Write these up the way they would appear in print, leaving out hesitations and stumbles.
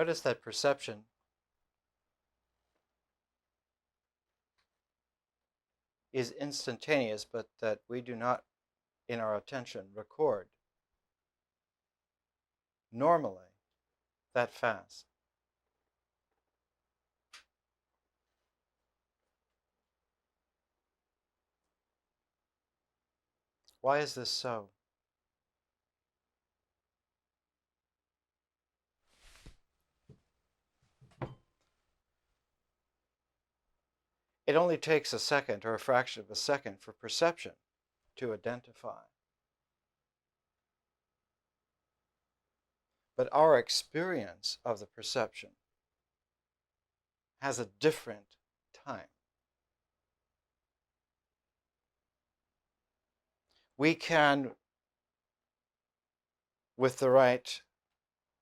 Notice that perception is instantaneous, but that we do not, in our attention, record normally that fast. Why is this so? It only takes a second or a fraction of a second for perception to identify. But our experience of the perception has a different time. We can, with the right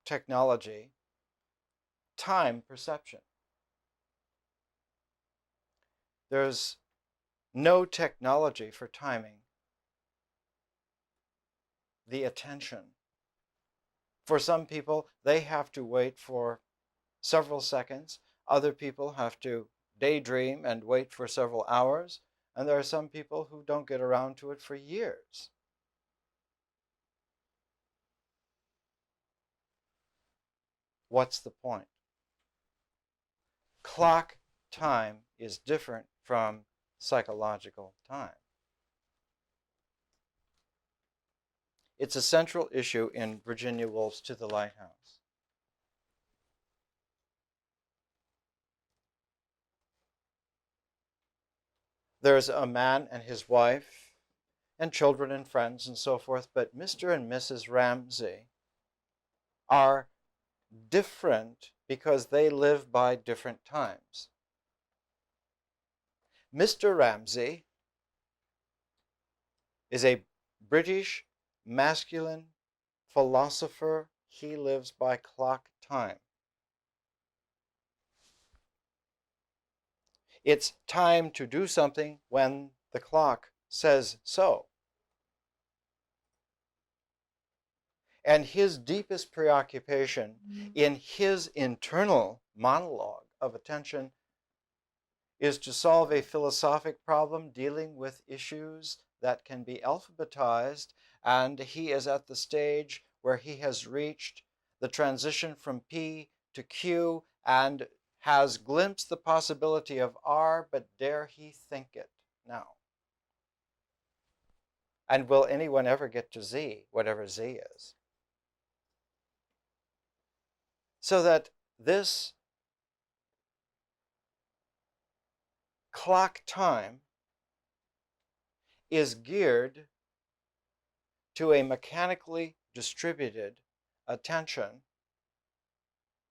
technology, time perception. There's no technology for timing the attention. For some people, they have to wait for several seconds. Other people have to daydream and wait for several hours. And there are some people who don't get around to it for years. What's the point? Clock time is different from psychological time. It's a central issue in Virginia Woolf's To the Lighthouse. There's a man and his wife and children and friends and so forth, but Mr. and Mrs. Ramsay are different because they live by different times. Mr. Ramsay is a British masculine philosopher. He lives by clock time. It's time to do something when the clock says so. And his deepest preoccupation in his internal monologue of attention is to solve a philosophic problem dealing with issues that can be alphabetized, and he is at the stage where he has reached the transition from P to Q and has glimpsed the possibility of R, but dare he think it now? And will anyone ever get to Z, whatever Z is? So that this clock time is geared to a mechanically distributed attention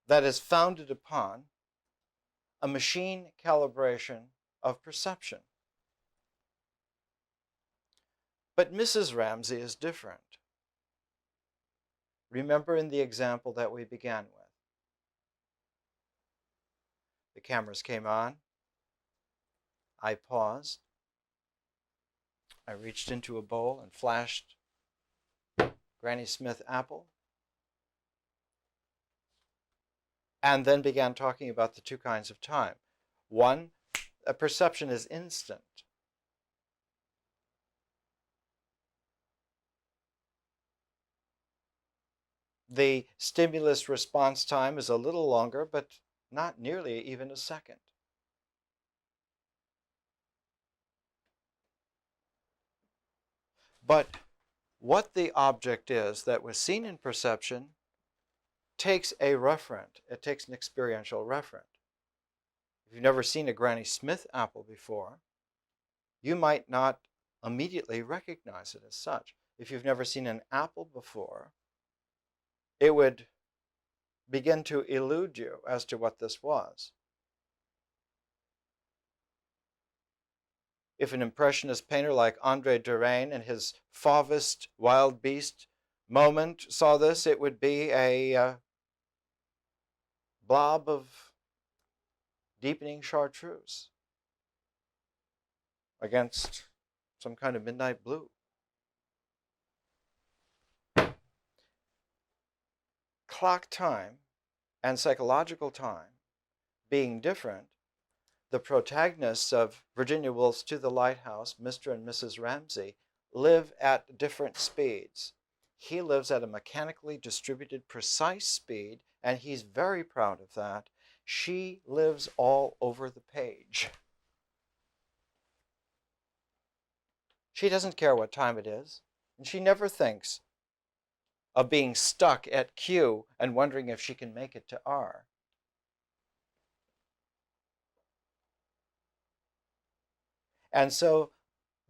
that is founded upon a machine calibration of perception. But Mrs. Ramsay is different. Remember in the example that we began with. The cameras came on. I paused. I reached into a bowl and flashed Granny Smith apple. And then began talking about the two kinds of time. One, a perception is instant. The stimulus response time is a little longer, but not nearly even a second. But what the object is that was seen in perception takes a referent. It takes an experiential referent. If you've never seen a Granny Smith apple before, you might not immediately recognize it as such. If you've never seen an apple before, it would begin to elude you as to what this was. If an impressionist painter like André Derain in his Fauvist wild beast moment saw this, it would be a blob of deepening chartreuse against some kind of midnight blue. Clock time and psychological time being different, the protagonists of Virginia Woolf's To the Lighthouse, Mr. and Mrs. Ramsay, live at different speeds. He lives at a mechanically distributed, precise speed, and he's very proud of that. She lives all over the page. She doesn't care what time it is, and she never thinks of being stuck at Q and wondering if she can make it to R. And so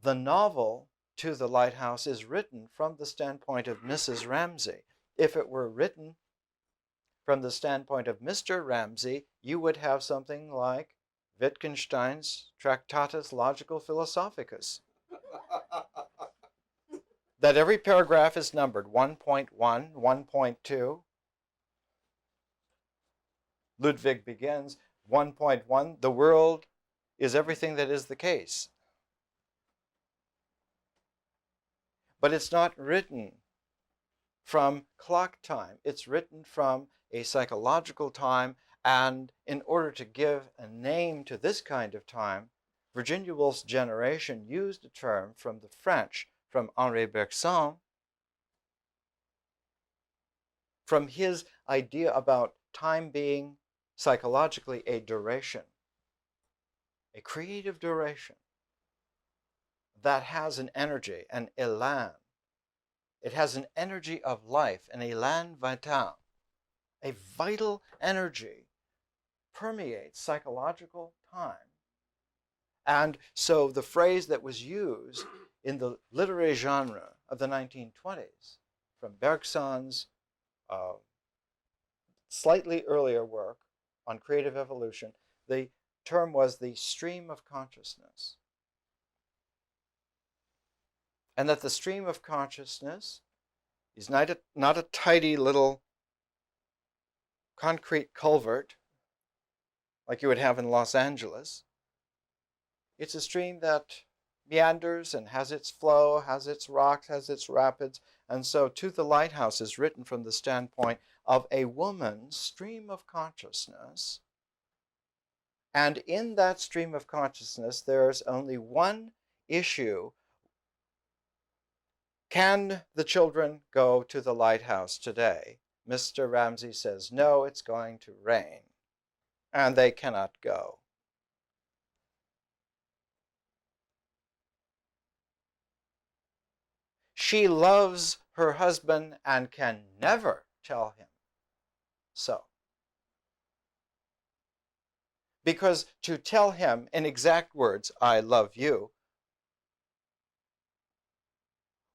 the novel To the Lighthouse is written from the standpoint of Mrs. Ramsay. If it were written from the standpoint of Mr. Ramsay, you would have something like Wittgenstein's Tractatus Logico Philosophicus. That every paragraph is numbered 1.1, 1.2. Ludwig begins 1.1, the world is everything that is the case. But it's not written from clock time. It's written from a psychological time, and in order to give a name to this kind of time, Virginia Woolf's generation used a term from the French, from Henri Bergson, from his idea about time being psychologically a duration, a creative duration that has an energy, an élan. It has an energy of life, an élan vital. A vital energy permeates psychological time. And so the phrase that was used in the literary genre of the 1920s, from Bergson's slightly earlier work on creative evolution, the term was the stream of consciousness. And that the stream of consciousness is not a tidy little concrete culvert like you would have in Los Angeles. It's a stream that meanders and has its flow, has its rocks, has its rapids. And so To the Lighthouse is written from the standpoint of a woman's stream of consciousness. And in that stream of consciousness, there's only one issue. Can the children go to the lighthouse today? Mr. Ramsay says, no, it's going to rain, and they cannot go. She loves her husband and can never tell him so. Because to tell him in exact words, I love you,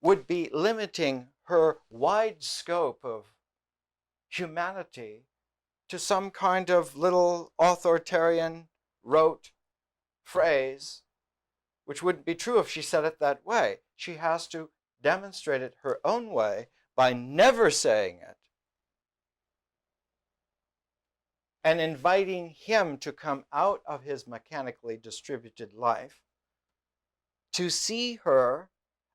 would be limiting her wide scope of humanity to some kind of little authoritarian rote phrase, which wouldn't be true if she said it that way. She has to demonstrate it her own way by never saying it and inviting him to come out of his mechanically distributed life, to see her,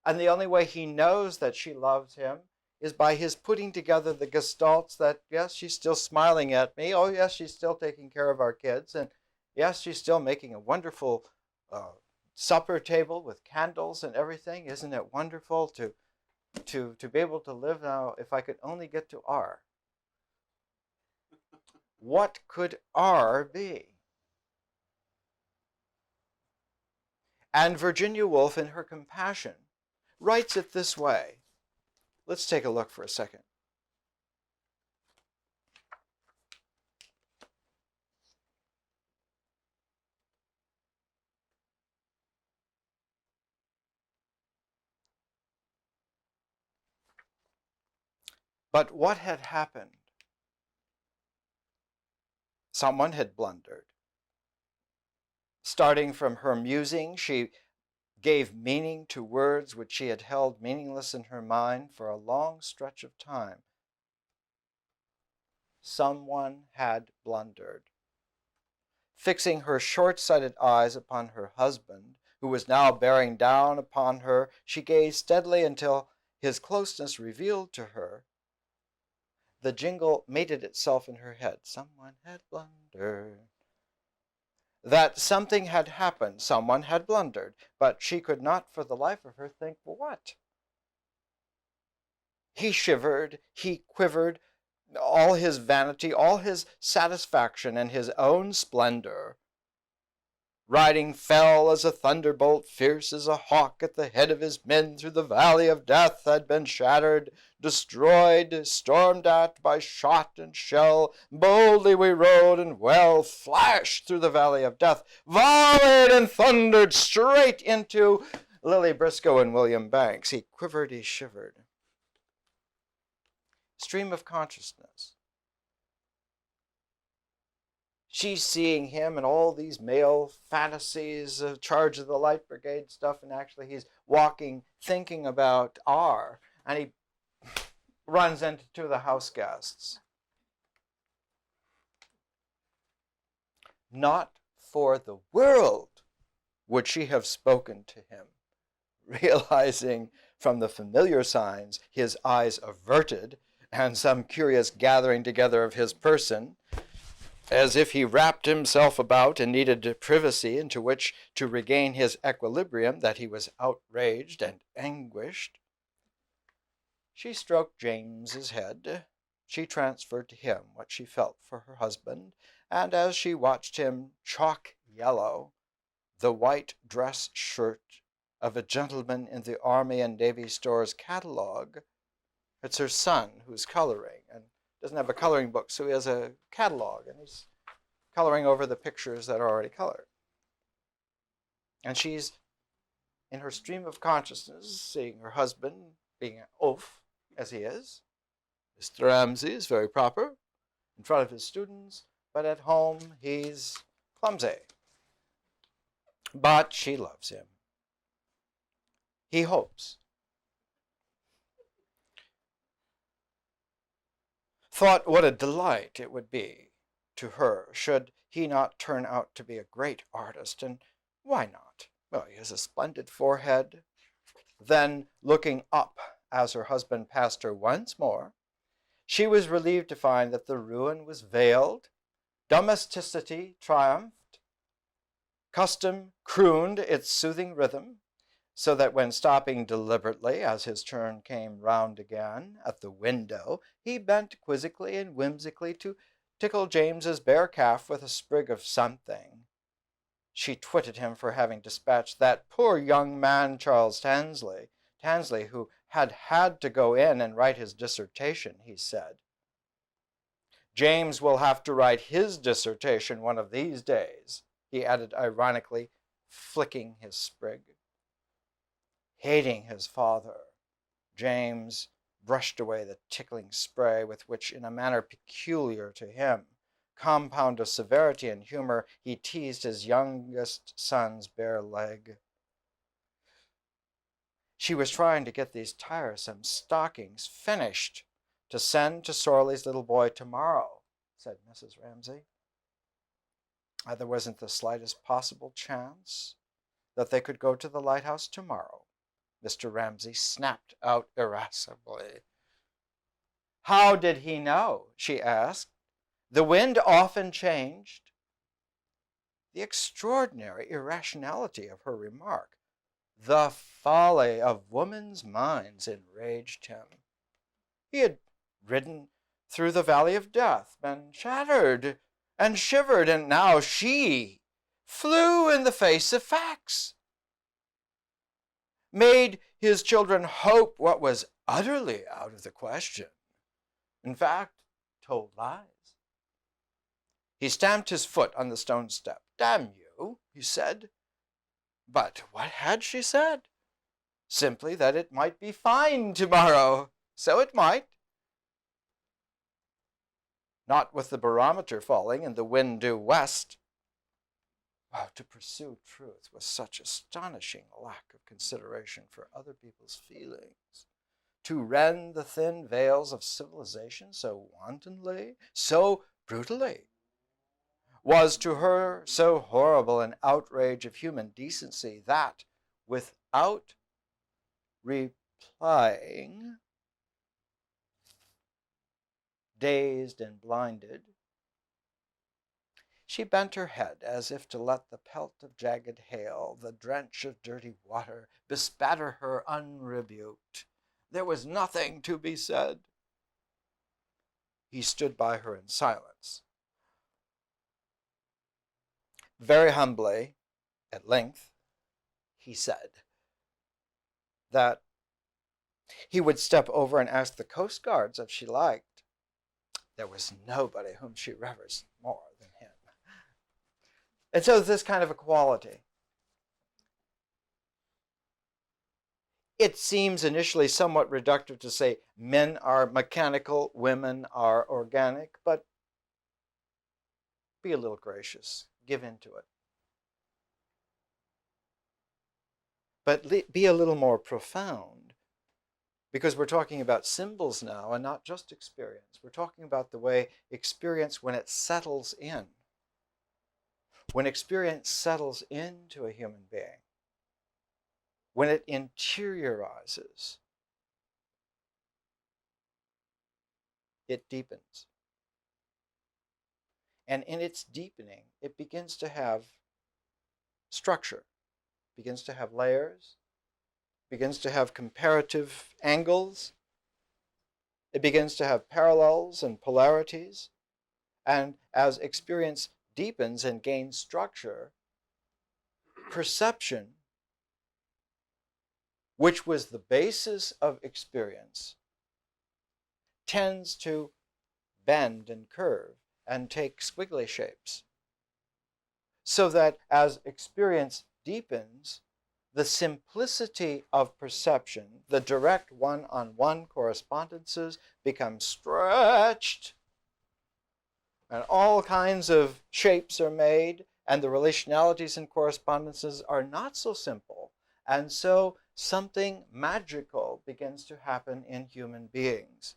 and the only way he knows that she loves him is by his putting together the gestalts that, yes, she's still smiling at me. Oh, yes, she's still taking care of our kids. And yes, she's still making a wonderful supper table with candles and everything. Isn't it wonderful to be able to live now? If I could only get to R. What could R be? And Virginia Woolf, in her compassion, writes it this way. Let's take a look for a second. But what had happened? Someone had blundered. Starting from her musing, she gave meaning to words which she had held meaningless in her mind for a long stretch of time. Someone had blundered. Fixing her short-sighted eyes upon her husband, who was now bearing down upon her, she gazed steadily until his closeness revealed to her the jingle mated itself in her head. Someone had blundered. That something had happened, someone had blundered, but she could not for the life of her think what. He shivered, he quivered, all his vanity, all his satisfaction in his own splendor. Riding fell as a thunderbolt, fierce as a hawk at the head of his men through the valley of death, had been shattered, destroyed, stormed at by shot and shell. Boldly we rode and well flashed through the valley of death, volleyed and thundered straight into Lily Briscoe and William Banks. He quivered, he shivered. Stream of consciousness. She's seeing him and all these male fantasies of charge of the Light Brigade stuff, and actually he's walking, thinking about R, and he runs into two of the house guests. Not for the world would she have spoken to him, realizing from the familiar signs his eyes averted and some curious gathering together of his person, as if he wrapped himself about and needed privacy into which to regain his equilibrium, that he was outraged and anguished. She stroked James's head. She transferred to him what she felt for her husband, and as she watched him chalk yellow the white dress shirt of a gentleman in the Army and Navy Stores catalog, it's her son who's coloring, and doesn't have a coloring book, so he has a catalog, and he's coloring over the pictures that are already colored. And she's, in her stream of consciousness, seeing her husband being an oaf, as he is. Mr. Ramsay is very proper in front of his students, but at home he's clumsy. But she loves him. He hopes. Thought what a delight it would be to her should he not turn out to be a great artist, and why not? Well, he has a splendid forehead. Then, looking up as her husband passed her once more, she was relieved to find that the ruin was veiled, domesticity triumphed, custom crooned its soothing rhythm, so that when stopping deliberately as his turn came round again at the window, he bent quizzically and whimsically to tickle James's bare calf with a sprig of something. She twitted him for having dispatched that poor young man, Charles Tansley, who had to go in and write his dissertation, he said. James will have to write his dissertation one of these days, he added ironically, flicking his sprig. Hating his father, James brushed away the tickling spray with which, in a manner peculiar to him, compound of severity and humor, he teased his youngest son's bare leg. She was trying to get these tiresome stockings finished to send to Sorley's little boy tomorrow, said Mrs. Ramsay. There wasn't the slightest possible chance that they could go to the Lighthouse tomorrow, Mr. Ramsay snapped out irascibly. How did he know? She asked. The wind often changed. The extraordinary irrationality of her remark, the folly of women's minds, enraged him. He had ridden through the valley of death, been shattered and shivered, and now she flew in the face of facts, made his children hope what was utterly out of the question. In fact, told lies. He stamped his foot on the stone step. Damn you, he said. But what had she said? Simply that it might be fine tomorrow. So it might. Not with the barometer falling and the wind due west. Wow, to pursue truth with such astonishing lack of consideration for other people's feelings, to rend the thin veils of civilization so wantonly, so brutally, was to her so horrible an outrage of human decency that, without replying, dazed and blinded. She bent her head as if to let the pelt of jagged hail, the drench of dirty water, bespatter her unrebuked. There was nothing to be said. He stood by her in silence. Very humbly, at length, he said that he would step over and ask the Coast Guards if she liked. There was nobody whom she reverenced more than him. And so this kind of equality. It seems initially somewhat reductive to say men are mechanical, women are organic, but be a little gracious, give in to it. But be a little more profound, because we're talking about symbols now and not just experience. We're talking about the way experience, when it settles in, when experience settles into a human being, when it interiorizes, it deepens. And in its deepening, it begins to have structure, begins to have layers, begins to have comparative angles. It begins to have parallels and polarities. And as experience deepens and gains structure, perception, which was the basis of experience, tends to bend and curve and take squiggly shapes. So that as experience deepens, the simplicity of perception, the direct one-on-one correspondences, become stretched, and all kinds of shapes are made, and the relationalities and correspondences are not so simple. And so something magical begins to happen in human beings.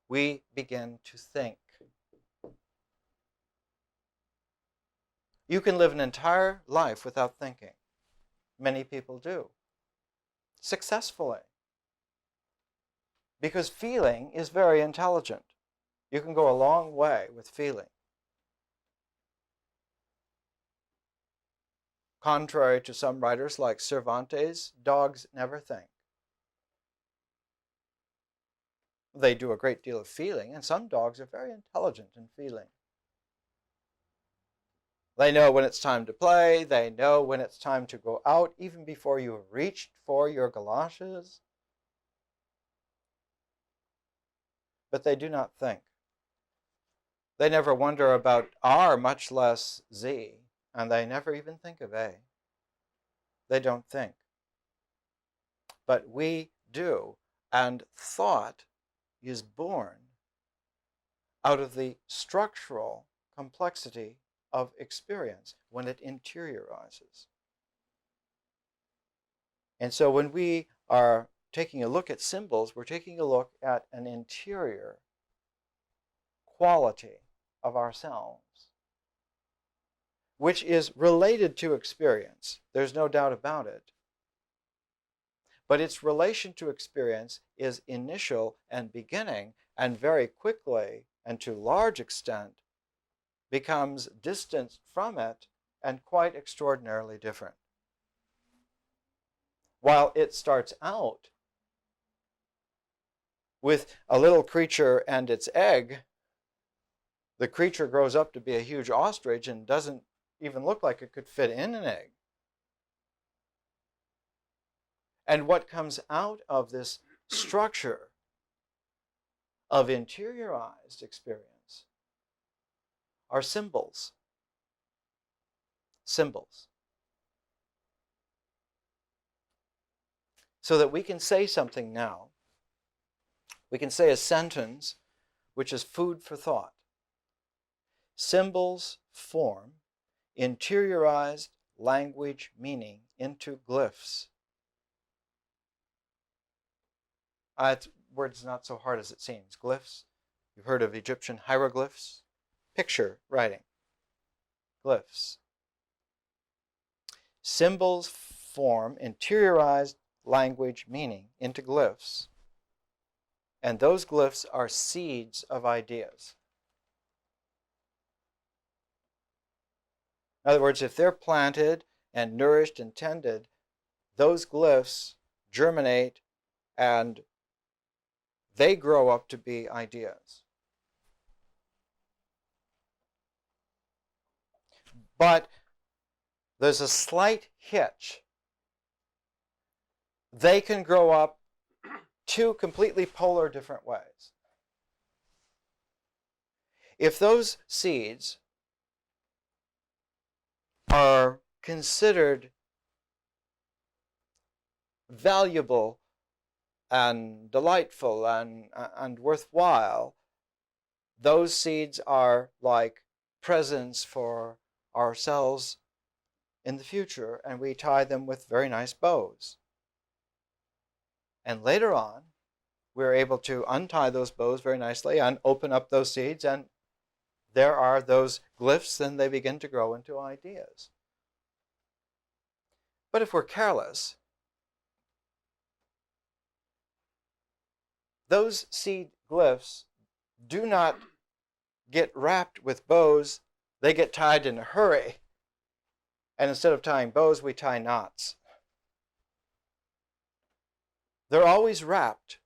We begin to think. You can live an entire life without thinking. Many people do, successfully, because feeling is very intelligent. You can go a long way with feeling. Contrary to some writers like Cervantes, dogs never think. They do a great deal of feeling, and some dogs are very intelligent in feeling. They know when it's time to play. They know when it's time to go out, even before you have reached for your galoshes. But they do not think. They never wonder about R, much less Z, and they never even think of A. They don't think. But we do, and thought is born out of the structural complexity of experience when it interiorizes. And so when we are taking a look at symbols, we're taking a look at an interior quality of ourselves, which is related to experience. There's no doubt about it. But its relation to experience is initial and beginning, and very quickly, and to large extent, becomes distanced from it and quite extraordinarily different. While it starts out with a little creature and its egg, the creature grows up to be a huge ostrich and doesn't even look like it could fit in an egg. And what comes out of this structure of interiorized experience are symbols. Symbols. So that we can say something now. We can say a sentence which is food for thought. Symbols form interiorized language meaning into glyphs. Word's not so hard as it seems. Glyphs. You've heard of Egyptian hieroglyphs. Picture writing. Glyphs. Symbols form interiorized language meaning into glyphs. And those glyphs are seeds of ideas. In other words, if they're planted and nourished and tended, those glyphs germinate and they grow up to be ideas. But there's a slight hitch. They can grow up two completely polar different ways. If those seeds are considered valuable and delightful and worthwhile, those seeds are like presents for ourselves in the future, and we tie them with very nice bows. And later on, we're able to untie those bows very nicely and open up those seeds, and there are those glyphs, and they begin to grow into ideas. But if we're careless, those seed glyphs do not get wrapped with bows, they get tied in a hurry. And instead of tying bows, we tie knots. They're always wrapped,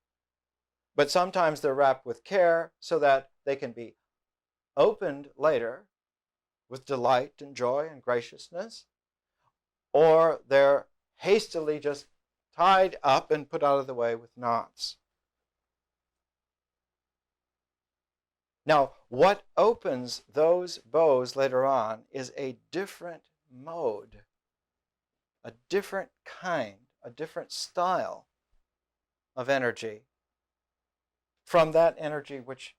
but sometimes they're wrapped with care so that they can be opened later with delight and joy and graciousness, or they're hastily just tied up and put out of the way with knots. Now, what opens those bows later on is a different mode, a different kind, a different style of energy from that energy which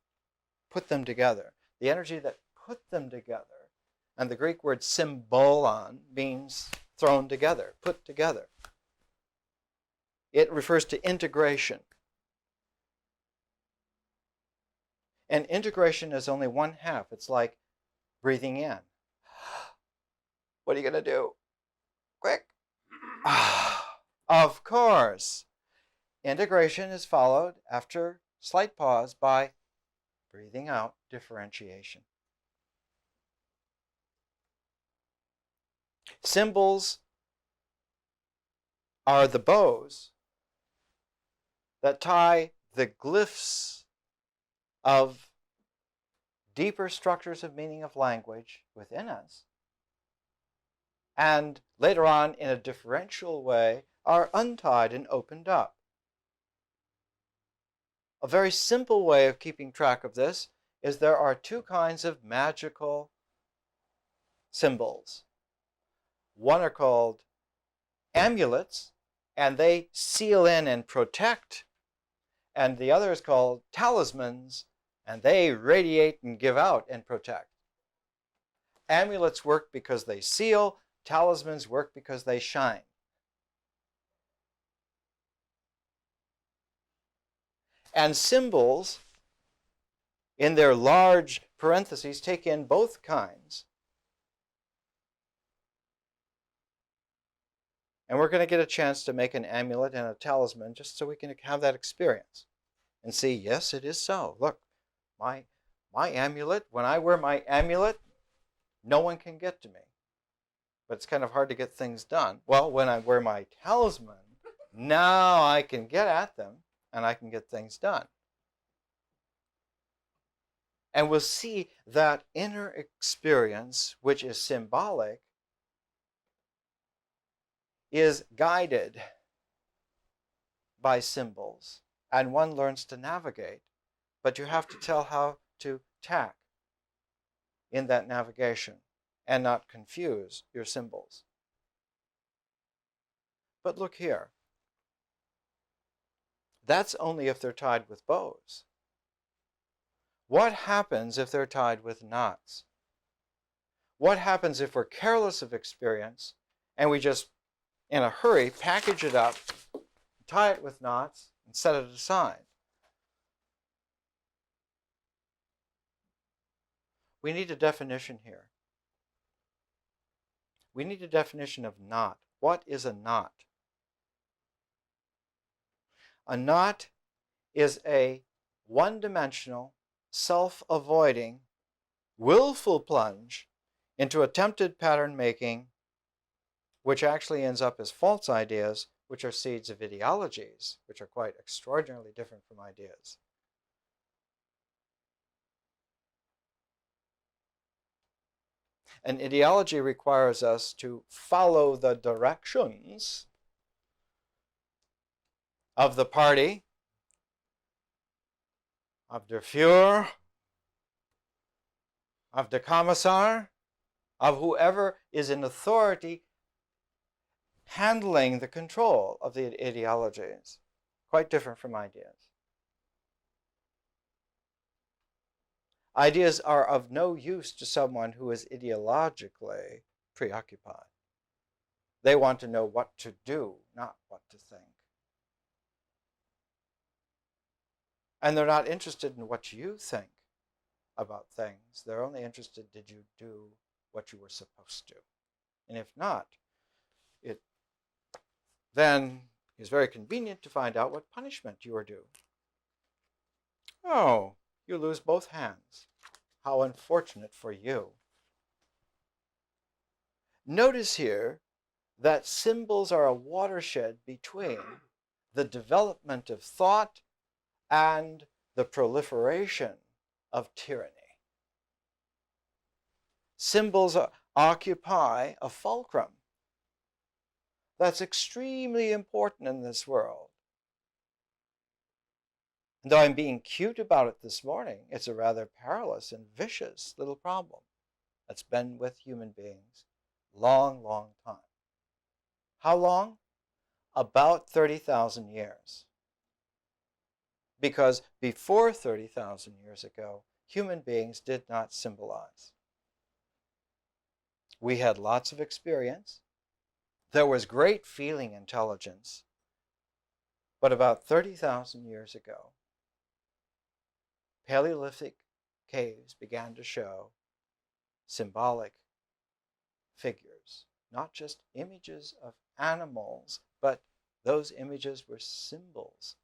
put them together. The energy that put them together, and the Greek word symbolon means thrown together, put together. It refers to integration. And integration is only one half. It's like breathing in. What are you going to do? Quick. Of course. Integration is followed, after slight pause, by breathing out, differentiation. Symbols are the bows that tie the glyphs of deeper structures of meaning of language within us, and later on, in a differential way, are untied and opened up. A very simple way of keeping track of this is there are two kinds of magical symbols. One are called amulets, and they seal in and protect, and the other is called talismans, and they radiate and give out and protect. Amulets work because they seal, talismans work because they shine. And symbols, in their large parentheses, take in both kinds. And we're going to get a chance to make an amulet and a talisman just so we can have that experience and see, yes, it is so. Look, my amulet, when I wear my amulet, no one can get to me. But it's kind of hard to get things done. Well, when I wear my talisman, now I can get at them and I can get things done. And we'll see that inner experience, which is symbolic, is guided by symbols, and one learns to navigate, but you have to tell how to tack in that navigation and not confuse your symbols. But look here. That's only if they're tied with bows. What happens if they're tied with knots? What happens if we're careless of experience and we just, in a hurry, package it up, tie it with knots, and set it aside? We need a definition here. We need a definition of knot. What is a knot? A knot is a one-dimensional, self-avoiding, willful plunge into attempted pattern making, which actually ends up as false ideas, which are seeds of ideologies, which are quite extraordinarily different from ideas. An ideology requires us to follow the directions of the party, of der Führer, of the Commissar, of whoever is in authority handling the control of the ideologies. Quite different from ideas. Ideas are of no use to someone who is ideologically preoccupied. They want to know what to do, not what to think. And they're not interested in what you think about things. They're only interested, did you do what you were supposed to? And if not, it then is very convenient to find out what punishment you are due. Oh, you lose both hands. How unfortunate for you. Notice here that symbols are a watershed between the development of thought and the proliferation of tyranny. Symbols occupy a fulcrum that's extremely important in this world. And though I'm being cute about it this morning, it's a rather perilous and vicious little problem that's been with human beings long, long time. How long? About 30,000 years. Because before 30,000 years ago, human beings did not symbolize. We had lots of experience. There was great feeling intelligence. But about 30,000 years ago, Paleolithic caves began to show symbolic figures, not just images of animals, but those images were symbols.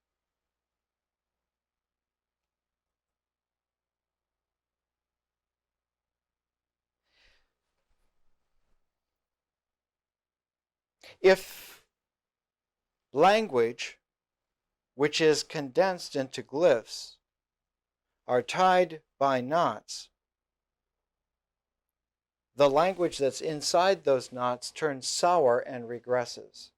If language, which is condensed into glyphs, are tied by knots, the language that's inside those knots turns sour and regresses.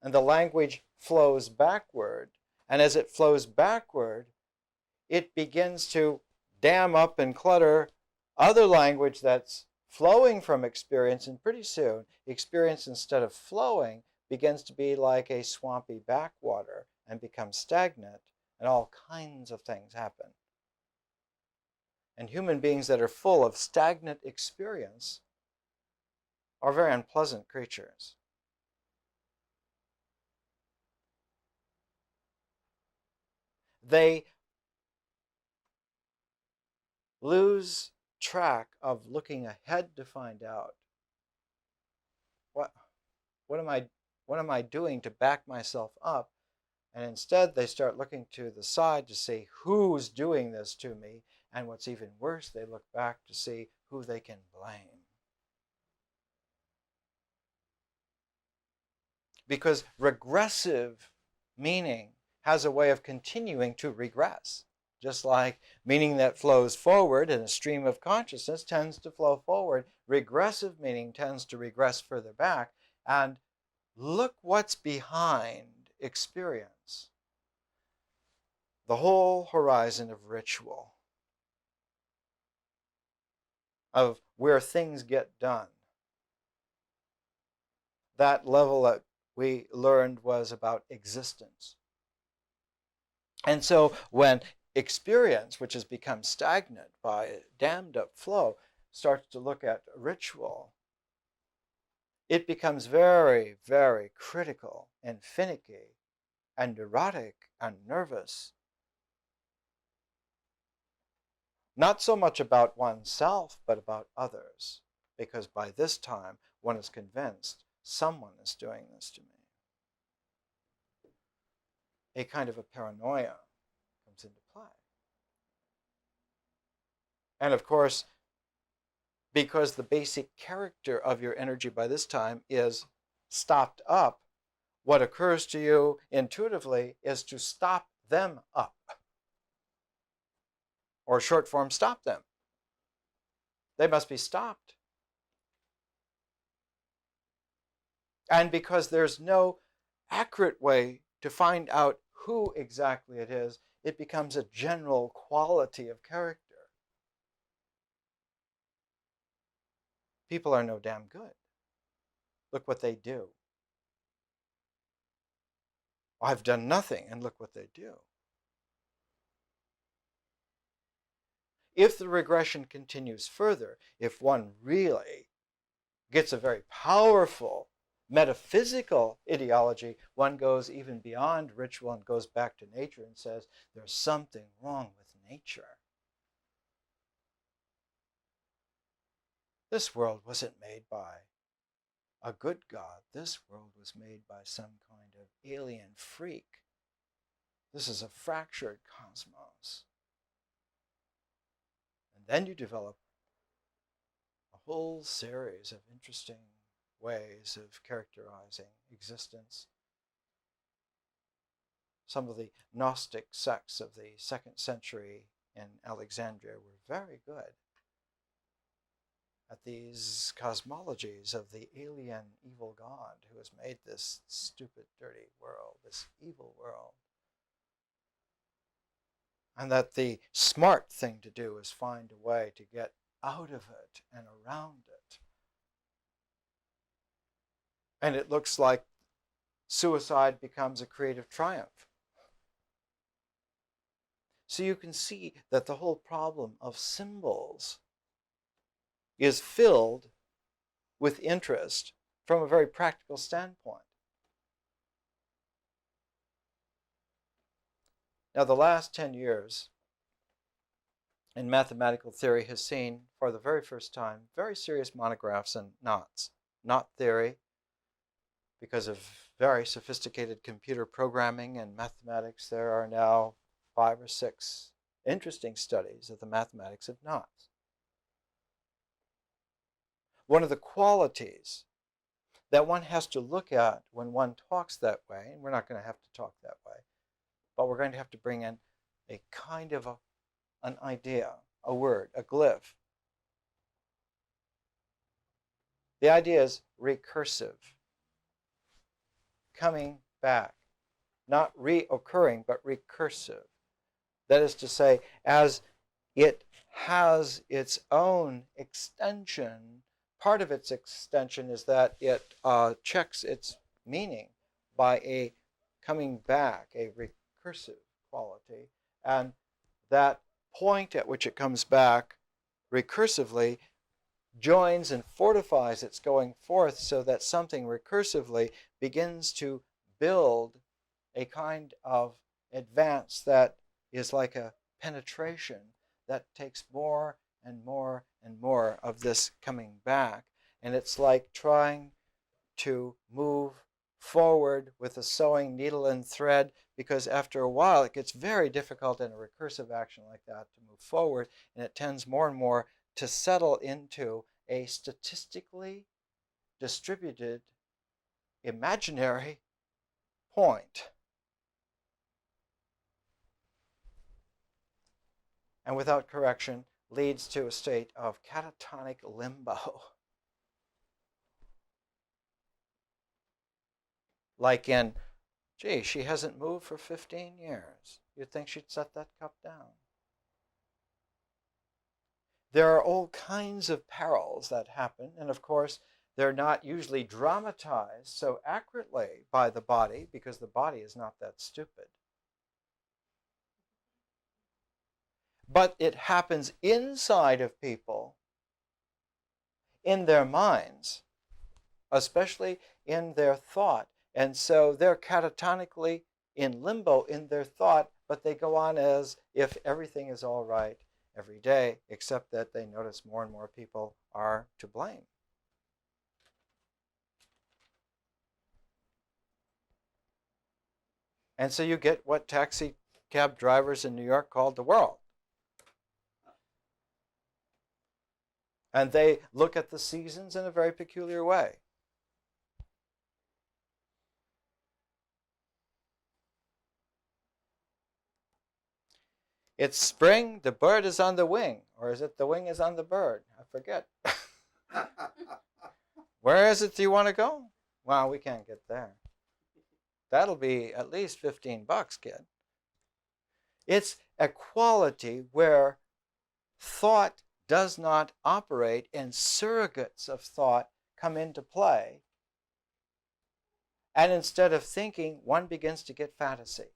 And the language flows backward. And as it flows backward, it begins to dam up and clutter other language that's flowing from experience. And pretty soon, experience, instead of flowing, begins to be like a swampy backwater and becomes stagnant. And all kinds of things happen. And human beings that are full of stagnant experience are very unpleasant creatures. They lose track of looking ahead to find out what am I doing to back myself up. And instead, they start looking to the side to see who's doing this to me. And what's even worse, they look back to see who they can blame. Because regressive meaning has a way of continuing to regress. Just like meaning that flows forward in a stream of consciousness tends to flow forward, regressive meaning tends to regress further back. And look what's behind experience. The whole horizon of ritual, of where things get done. That level that we learned was about existence. And so when experience, which has become stagnant by dammed up flow, starts to look at ritual, it becomes very, very critical and finicky and neurotic and nervous. Not so much about oneself, but about others. Because by this time, one is convinced someone is doing this to me. a kind of a paranoia comes into play. And of course, because the basic character of your energy by this time is stopped up, what occurs to you intuitively is to stop them up. Or short form, stop them. They must be stopped. And because there's no accurate way to find out who exactly it is, it becomes a general quality of character. People are no damn good. Look what they do. I've done nothing, and look what they do. If the regression continues further, if one really gets a very powerful metaphysical ideology, one goes even beyond ritual and goes back to nature and says, there's something wrong with nature. This world wasn't made by a good God. This world was made by some kind of alien freak. This is a fractured cosmos. And then you develop a whole series of interesting ways of characterizing existence. Some of the Gnostic sects of the 2nd century in Alexandria were very good at these cosmologies of the alien evil God who has made this stupid, dirty world, this evil world. And that the smart thing to do is find a way to get out of it and around it. And it looks like suicide becomes a creative triumph. So you can see that the whole problem of symbols is filled with interest from a very practical standpoint. Now, the last 10 years in mathematical theory has seen, for the very first time, very serious monographs on knots. Knot theory, because of very sophisticated computer programming and mathematics, there are now 5 or 6 interesting studies of the mathematics of knots. One of the qualities that one has to look at when one talks that way, and we're not going to have to talk that way, but we're going to have to bring in a kind of an idea, a word, a glyph. The idea is recursive, coming back, not reoccurring, but recursive. That is to say, as it has its own extension, part of its extension is that it checks its meaning by a coming back, a recursive quality. And that point at which it comes back recursively joins and fortifies its going forth so that something recursively begins to build a kind of advance that is like a penetration that takes more and more and more of this coming back. And it's like trying to move forward with a sewing needle and thread, because after a while it gets very difficult in a recursive action like that to move forward, and it tends more and more to settle into a statistically distributed imaginary point. And without correction leads to a state of catatonic limbo. Like in, gee, she hasn't moved for 15 years. You'd think she'd set that cup down. There are all kinds of perils that happen, and of course, they're not usually dramatized so accurately by the body, because the body is not that stupid. But it happens inside of people, in their minds, especially in their thought. And so they're catatonically in limbo in their thought, but they go on as if everything is all right every day, except that they notice more and more people are to blame. And so you get what taxi cab drivers in New York called the world. And they look at the seasons in a very peculiar way. It's spring, the bird is on the wing. Or is it the wing is on the bird? I forget. Where is it do you want to go? Well, we can't get there. That'll be at least $15, kid. It's a quality where thought does not operate and surrogates of thought come into play. And instead of thinking, one begins to get fantasy.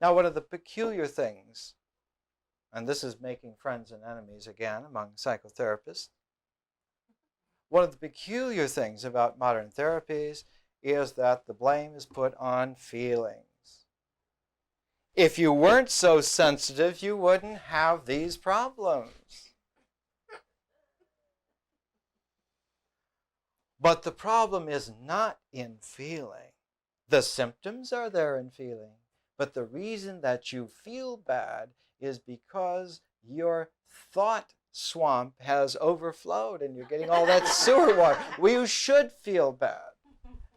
Now, one of the peculiar things, and this is making friends and enemies again among psychotherapists, one of the peculiar things about modern therapies is that the blame is put on feelings. If you weren't so sensitive, you wouldn't have these problems. But the problem is not in feeling. The symptoms are there in feeling. But the reason that you feel bad is because your thought swamp has overflowed and you're getting all that sewer water. Well, you should feel bad.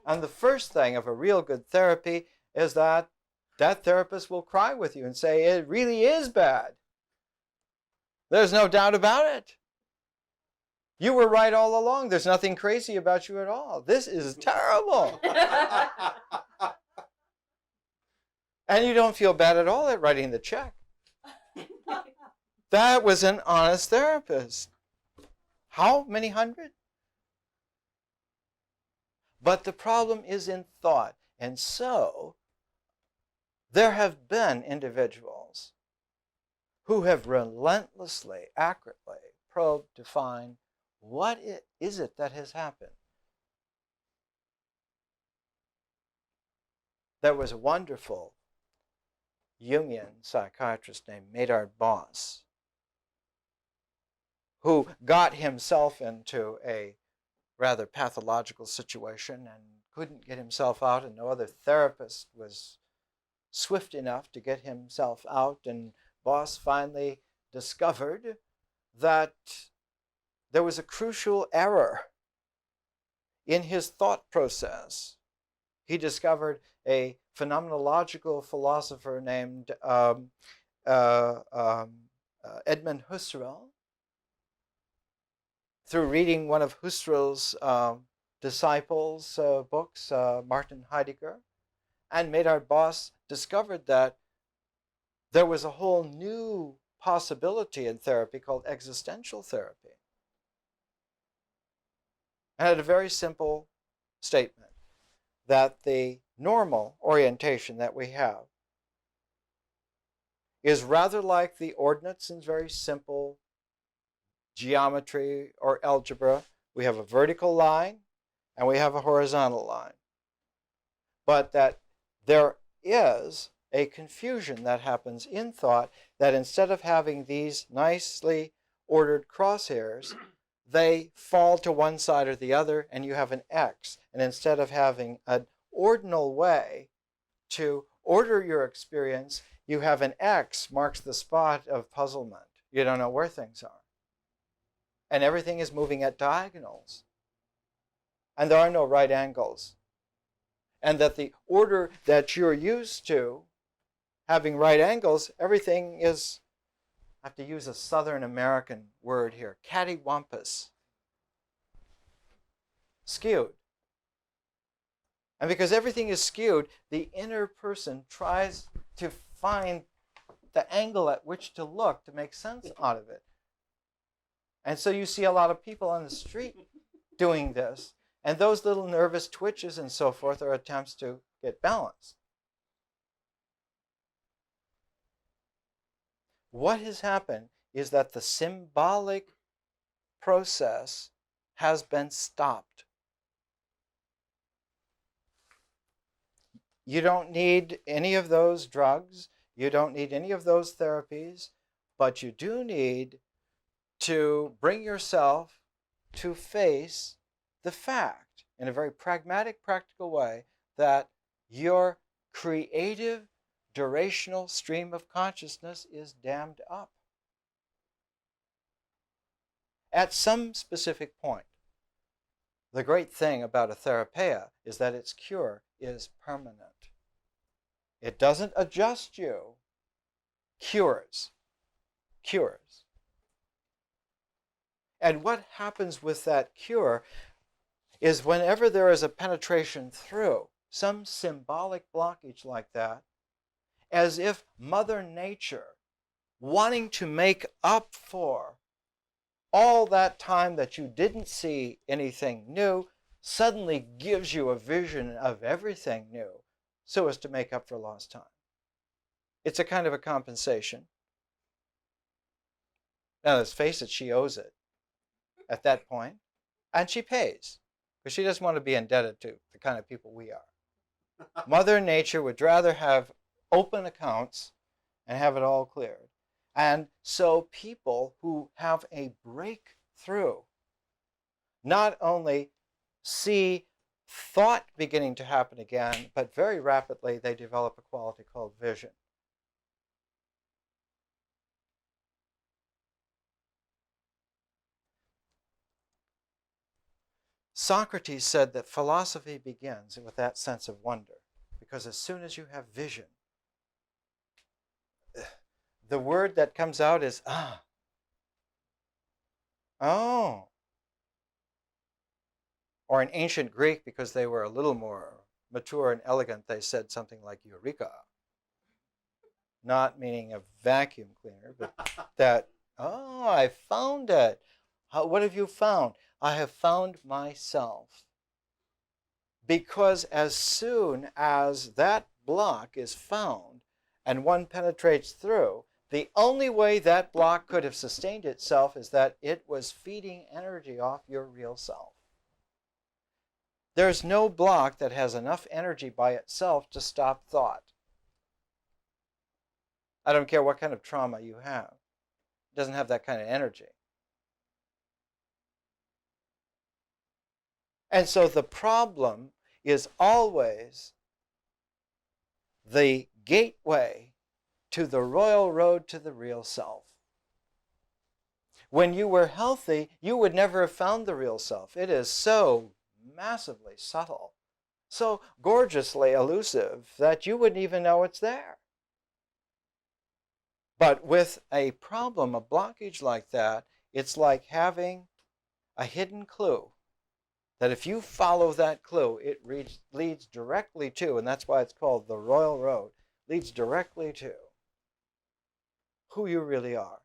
And the first thing of a real good therapy is that therapist will cry with you and say, it really is bad. There's no doubt about it. You were right all along. There's nothing crazy about you at all. This is terrible. And you don't feel bad at all at writing the check. That was an honest therapist. How many hundred? But the problem is in thought. And so, there have been individuals who have relentlessly, accurately probed to find what is it that has happened. There was a wonderful Jungian psychiatrist named Medard Boss who got himself into a rather pathological situation and couldn't get himself out, and no other therapist was swift enough to get himself out, and Boss finally discovered that there was a crucial error in his thought process. He discovered a phenomenological philosopher named Edmund Husserl through reading one of Husserl's disciples' books, Martin Heidegger. And Medard Boss discovered that there was a whole new possibility in therapy called existential therapy. And had a very simple statement that the normal orientation that we have is rather like the ordinates in very simple geometry or algebra. We have a vertical line and we have a horizontal line. But that there is a confusion that happens in thought, that instead of having these nicely ordered crosshairs, they fall to one side or the other, and you have an X. And instead of having an ordinal way to order your experience, you have an X marks the spot of puzzlement. You don't know where things are. And everything is moving at diagonals. And there are no right angles. And that the order that you're used to, having right angles, everything is, I have to use a Southern American word here, cattywampus, skewed. And because everything is skewed, the inner person tries to find the angle at which to look to make sense out of it. And so you see a lot of people on the street doing this. And those little nervous twitches and so forth are attempts to get balance. What has happened is that the symbolic process has been stopped. You don't need any of those drugs. You don't need any of those therapies. But you do need to bring yourself to face the fact, in a very pragmatic, practical way, that your creative durational stream of consciousness is dammed up at some specific point. The great thing about a therapia is that its cure is permanent. It doesn't adjust you, cures. And what happens with that cure is whenever there is a penetration through some symbolic blockage like that, as if Mother Nature, wanting to make up for all that time that you didn't see anything new, suddenly gives you a vision of everything new so as to make up for lost time. It's a kind of a compensation. Now, let's face it, she owes it at that point, and she pays, because she doesn't want to be indebted to the kind of people we are. Mother Nature would rather have open accounts and have it all cleared. And so people who have a breakthrough not only see thought beginning to happen again, but very rapidly they develop a quality called vision. Socrates said that philosophy begins with that sense of wonder, because as soon as you have vision, the word that comes out is, oh. Or in ancient Greek, because they were a little more mature and elegant, they said something like eureka. Not meaning a vacuum cleaner, but that, oh, I found it. What have you found? I have found myself. Because as soon as that block is found and one penetrates through, the only way that block could have sustained itself is that it was feeding energy off your real self. There's no block that has enough energy by itself to stop thought. I don't care what kind of trauma you have. It doesn't have that kind of energy. And so the problem is always the gateway to the royal road to the real self. When you were healthy, you would never have found the real self. It is so massively subtle, so gorgeously elusive that you wouldn't even know it's there. But with a problem, a blockage like that, it's like having a hidden clue that if you follow that clue, it leads directly to, and that's why it's called the royal road, leads directly to who you really are.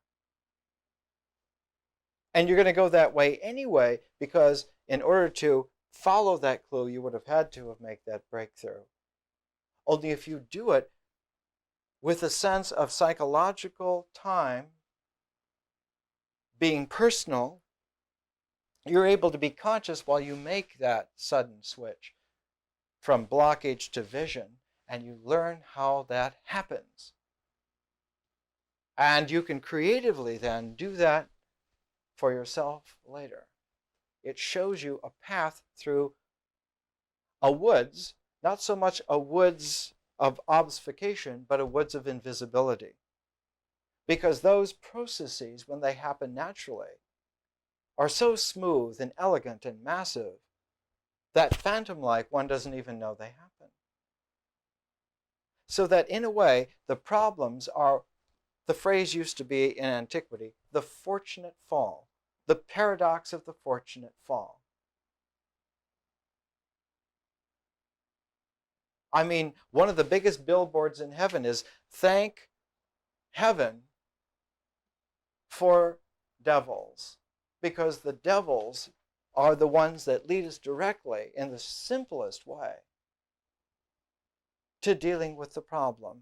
And you're going to go that way anyway, because in order to follow that clue, you would have had to have made that breakthrough. Only if you do it with a sense of psychological time being personal, you're able to be conscious while you make that sudden switch from blockage to vision, and you learn how that happens. And you can creatively then do that for yourself later. It shows you a path through a woods, not so much a woods of obfuscation, but a woods of invisibility. Because those processes, when they happen naturally, are so smooth and elegant and massive that phantom-like one doesn't even know they happen. So that in a way, the problems are, the phrase used to be in antiquity, the fortunate fall, the paradox of the fortunate fall. I mean, one of the biggest billboards in heaven is thank heaven for devils, because the devils are the ones that lead us directly in the simplest way to dealing with the problem.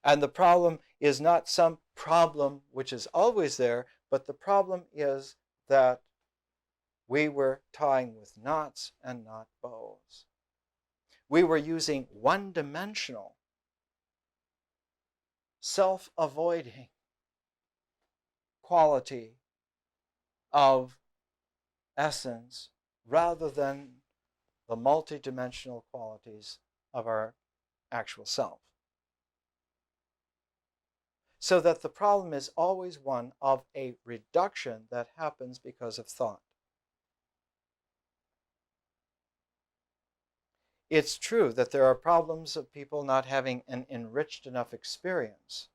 And the problem is not some problem which is always there, but the problem is that we were tying with knots and not bows. We were using one-dimensional, self-avoiding quality of essence rather than the multidimensional qualities of our actual self. So that the problem is always one of a reduction that happens because of thought. It's true that there are problems of people not having an enriched enough experience.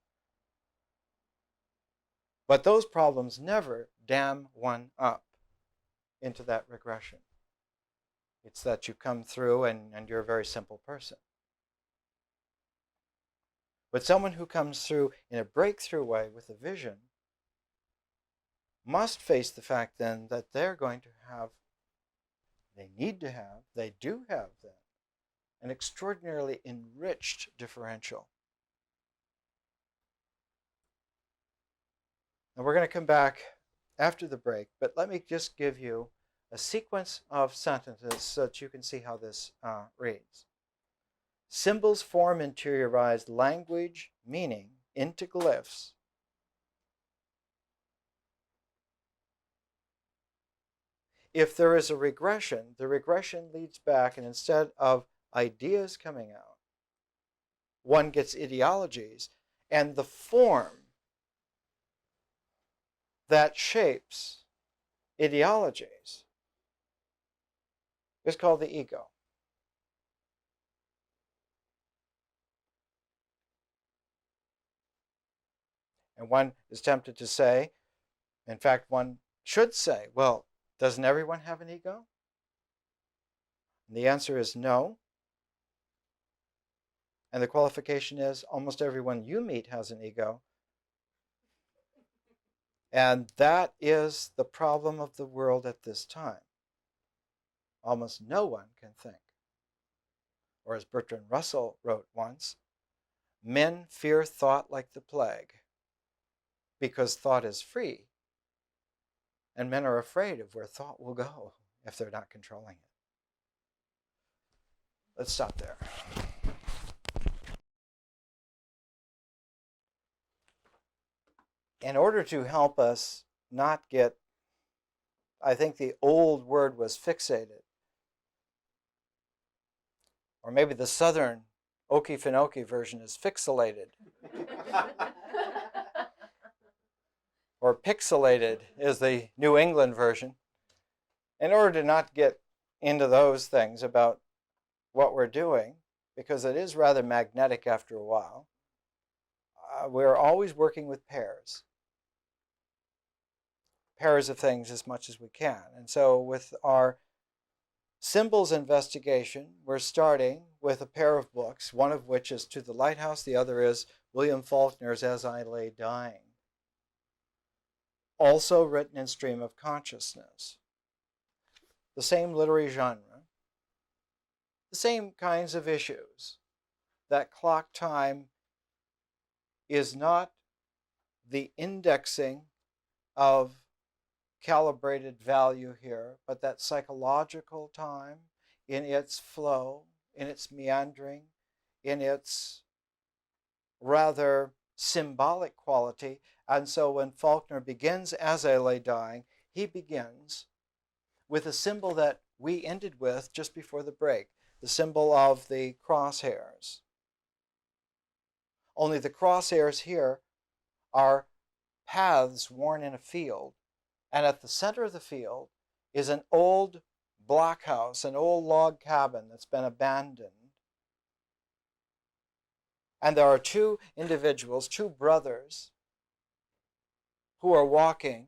But those problems never dam one up into that regression. It's that you come through and you're a very simple person. But someone who comes through in a breakthrough way with a vision must face the fact then that they're going to have, they need to have, they do have then, an extraordinarily enriched differential. Now we're going to come back after the break, but let me just give you a sequence of sentences so that you can see how this reads. Symbols form interiorized language, meaning into glyphs. If there is a regression, the regression leads back, and instead of ideas coming out, one gets ideologies, and the form that shapes ideologies is called the ego. And one is tempted to say, in fact, one should say, well, doesn't everyone have an ego? And the answer is no. And the qualification is almost everyone you meet has an ego. And that is the problem of the world at this time. Almost no one can think. Or as Bertrand Russell wrote once, men fear thought like the plague, because thought is free, and men are afraid of where thought will go if they're not controlling it. Let's stop there. In order to help us not get, I think the old word was fixated, or maybe the southern Okefenokee version is fixelated. Or pixelated is the New England version. In order to not get into those things about what we're doing, because it is rather magnetic after a while, we're always working with pairs of things as much as we can. And so with our symbols investigation, we're starting with a pair of books, one of which is To the Lighthouse, the other is William Faulkner's As I Lay Dying, also written in Stream of Consciousness. The same literary genre, the same kinds of issues. That clock time is not the indexing of calibrated value here, but that psychological time in its flow, in its meandering, in its rather symbolic quality. And so when Faulkner begins As I Lay Dying, he begins with a symbol that we ended with just before the break, the symbol of the crosshairs. Only the crosshairs here are paths worn in a field, and at the center of the field is an old blockhouse, an old log cabin that's been abandoned. And there are two individuals, two brothers, who are walking,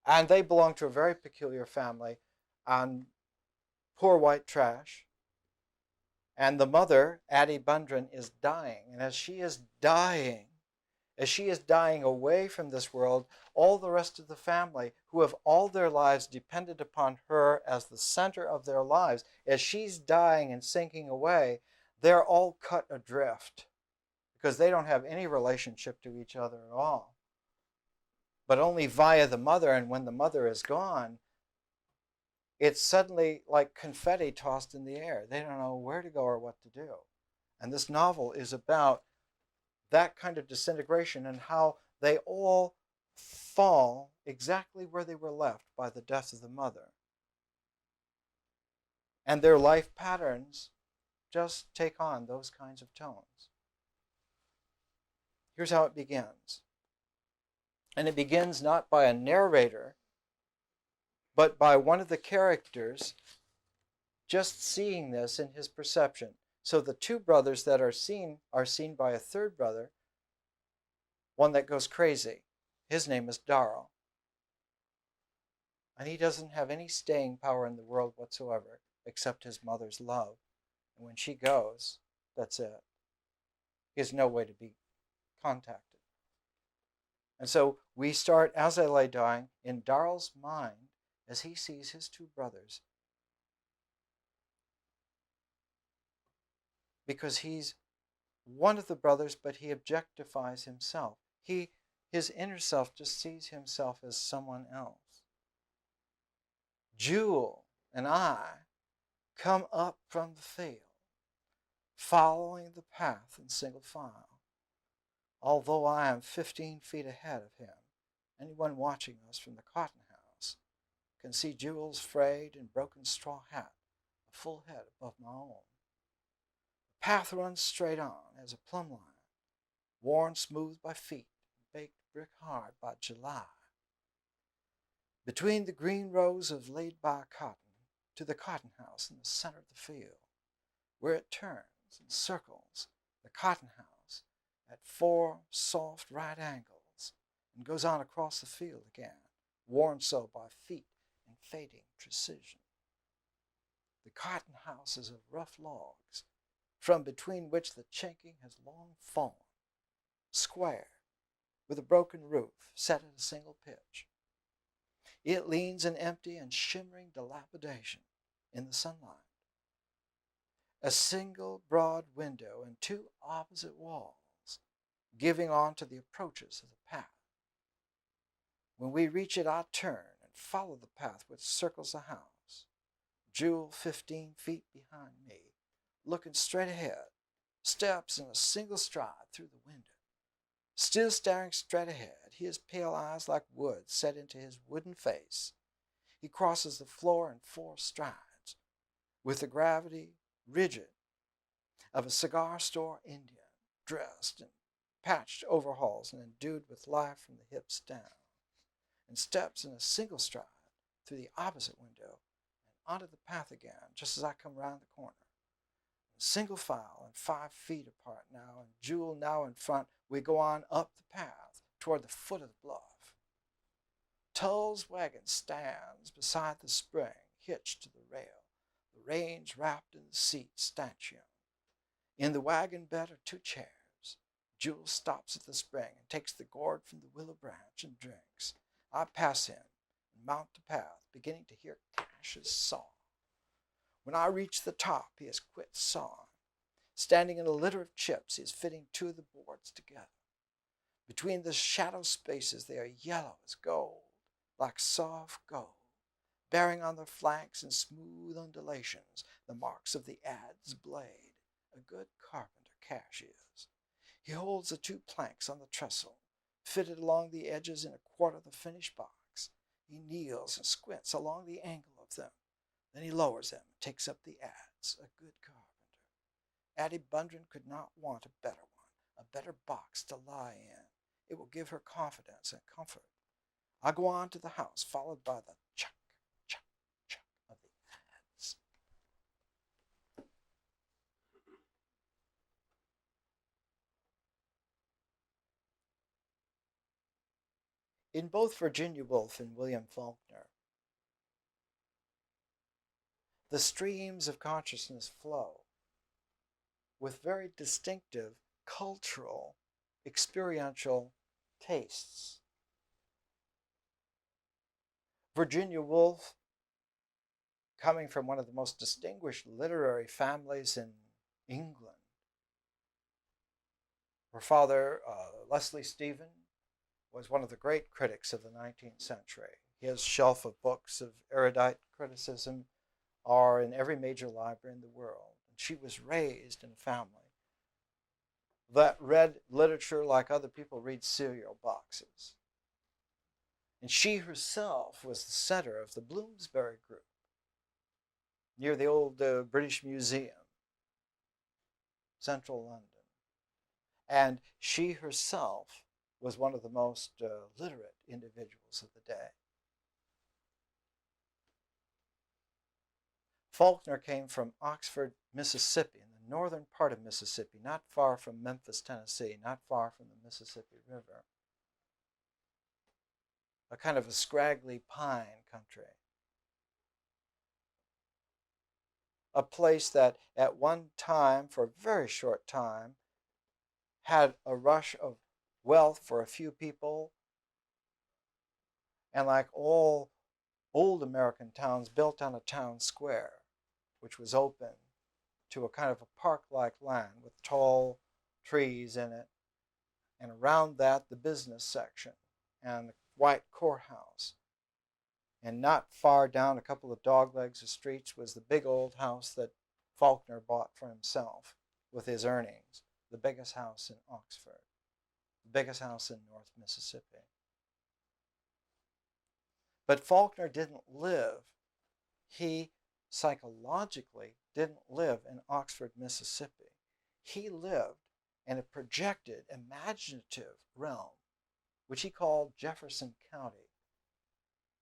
and they belong to a very peculiar family on poor white trash. And the mother, Addie Bundren, is dying. And as she is dying away from this world, all the rest of the family, who have all their lives depended upon her as the center of their lives, as she's dying and sinking away, they're all cut adrift because they don't have any relationship to each other at all, but only via the mother. And when the mother is gone, it's suddenly like confetti tossed in the air. They don't know where to go or what to do. And this novel is about that kind of disintegration and how they all fall exactly where they were left by the death of the mother. And their life patterns just take on those kinds of tones. Here's how it begins. And it begins not by a narrator, but by one of the characters just seeing this in his perception. So the two brothers that are seen by a third brother, one that goes crazy. His name is Darrow. And he doesn't have any staying power in the world whatsoever, except his mother's love. And when she goes, that's it. He has no way to be contacted. And so we start, As I Lay Dying, in Darrell's mind as he sees his two brothers. Because he's one of the brothers, but he objectifies himself. His inner self just sees himself as someone else. Jewel and I come up from the field, following the path in single file. Although I am 15 feet ahead of him, anyone watching us from the cotton house can see Jewel's frayed and broken straw hat, a full head above my own. The path runs straight on as a plumb line, worn smooth by feet, baked brick hard by July. Between the green rows of laid-by cotton to the cotton house in the center of the field, where it turns and circles the cotton house at 4 soft right angles and goes on across the field again, worn so by feet in fading precision. The cotton house is of rough logs, from between which the chinking has long fallen, square, with a broken roof set at a single pitch. It leans in empty and shimmering dilapidation in the sunlight. A single broad window and 2 opposite walls, giving on to the approaches of the path. When we reach it, I turn and follow the path which circles the house. Jewel 15 feet behind me, looking straight ahead, steps in a single stride through the window. Still staring straight ahead, his pale eyes like wood set into his wooden face. He crosses the floor in 4 strides, with the gravity rigid of a cigar store Indian, dressed in patched overalls and endued with life from the hips down, and steps in a single stride through the opposite window and onto the path again, just as I come round the corner. In single file and 5 feet apart now, and Jewel now in front, we go on up the path toward the foot of the bluff. Tull's wagon stands beside the spring, hitched to the rail, the reins wrapped in the seat stanchion. In the wagon bed are 2 chairs. Jewel stops at the spring and takes the gourd from the willow branch and drinks. I pass him and mount the path, beginning to hear Cash's saw. When I reach the top, he has quit sawing. Standing in a litter of chips, he is fitting 2 of the boards together. Between the shadow spaces, they are yellow as gold, like soft gold, bearing on their flanks in smooth undulations the marks of the adze blade. A good carpenter, Cash is. He holds the 2 planks on the trestle, fitted along the edges in a quarter of the finished box. He kneels and squints along the angle of them. Then he lowers them and takes up the adze. A good carpenter. Addie Bundren could not want a better one, a better box to lie in. It will give her confidence and comfort. I go on to the house, followed by the chuck, chuck, chuck of the adze. In both Virginia Woolf and William Faulkner, the streams of consciousness flow with very distinctive cultural, experiential tastes. Virginia Woolf, coming from one of the most distinguished literary families in England, her father, Leslie Stephen, was one of the great critics of the 19th century. His shelf of books of erudite criticism are in every major library in the world. And she was raised in a family that read literature like other people read cereal boxes. And she herself was the center of the Bloomsbury group. near the old British Museum, central London. And she herself was one of the most literate individuals of the day. Faulkner came from Oxford, Mississippi, in the northern part of Mississippi, not far from Memphis, Tennessee, not far from the Mississippi River. A kind of a scraggly pine country. A place that at one time, for a very short time, had a rush of wealth for a few people, and like all old American towns, built on a town square, which was open to a kind of a park-like land with tall trees in it, and around that the business section and the white courthouse. And not far down a couple of doglegs of streets was the big old house that Faulkner bought for himself with his earnings, the biggest house in Oxford, the biggest house in North Mississippi. But Faulkner didn't live, he psychologically didn't live in Oxford, Mississippi. He lived in a projected, imaginative realm, which he called Jefferson County.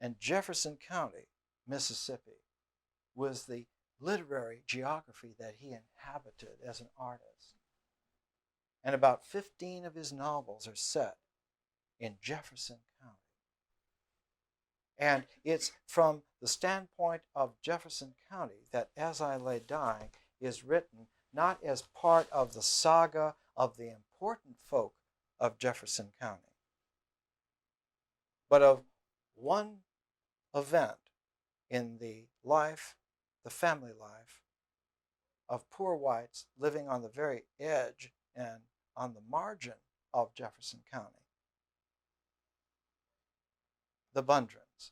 And Jefferson County, Mississippi, was the literary geography that he inhabited as an artist. And about 15 of his novels are set in Jefferson County. And it's from the standpoint of Jefferson County that As I Lay Dying is written not as part of the saga of the important folk of Jefferson County, but of one event in the life, the family life, of poor whites living on the very edge and on the margin of Jefferson County. The Bundrins.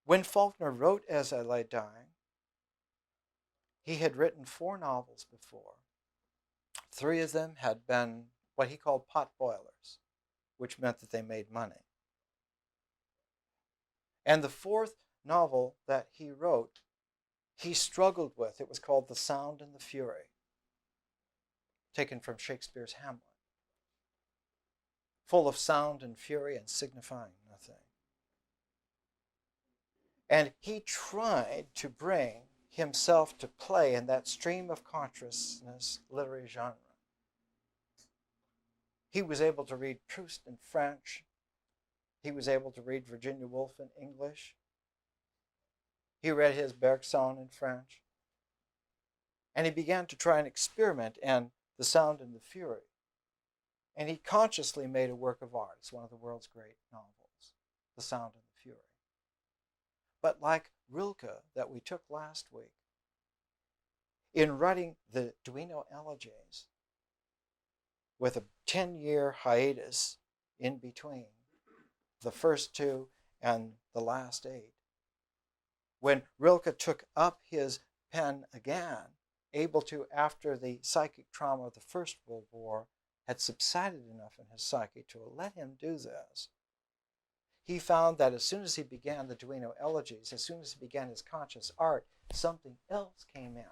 When Faulkner wrote As I Lay Dying, he had written 4 novels before. 3 of them had been what he called pot boilers, which meant that they made money. And the 4th novel that he wrote, he struggled with. It was called The Sound and the Fury, taken from Shakespeare's Hamlet, full of sound and fury and signifying nothing. And he tried to bring himself to play in that stream of consciousness literary genre. He was able to read Proust in French. He was able to read Virginia Woolf in English. He read his Bergson in French. And he began to try and experiment in The Sound and the Fury. And he consciously made a work of art. It's one of the world's great novels, The Sound and the Fury. But like Rilke that we took last week, in writing the Duino Elegies, with a 10-year hiatus in between the first 2 and the last 8, when Rilke took up his pen again, able to, after the psychic trauma of the First World War had subsided enough in his psyche to let him do this, he found that as soon as he began the Duino Elegies, as soon as he began his conscious art, something else came in.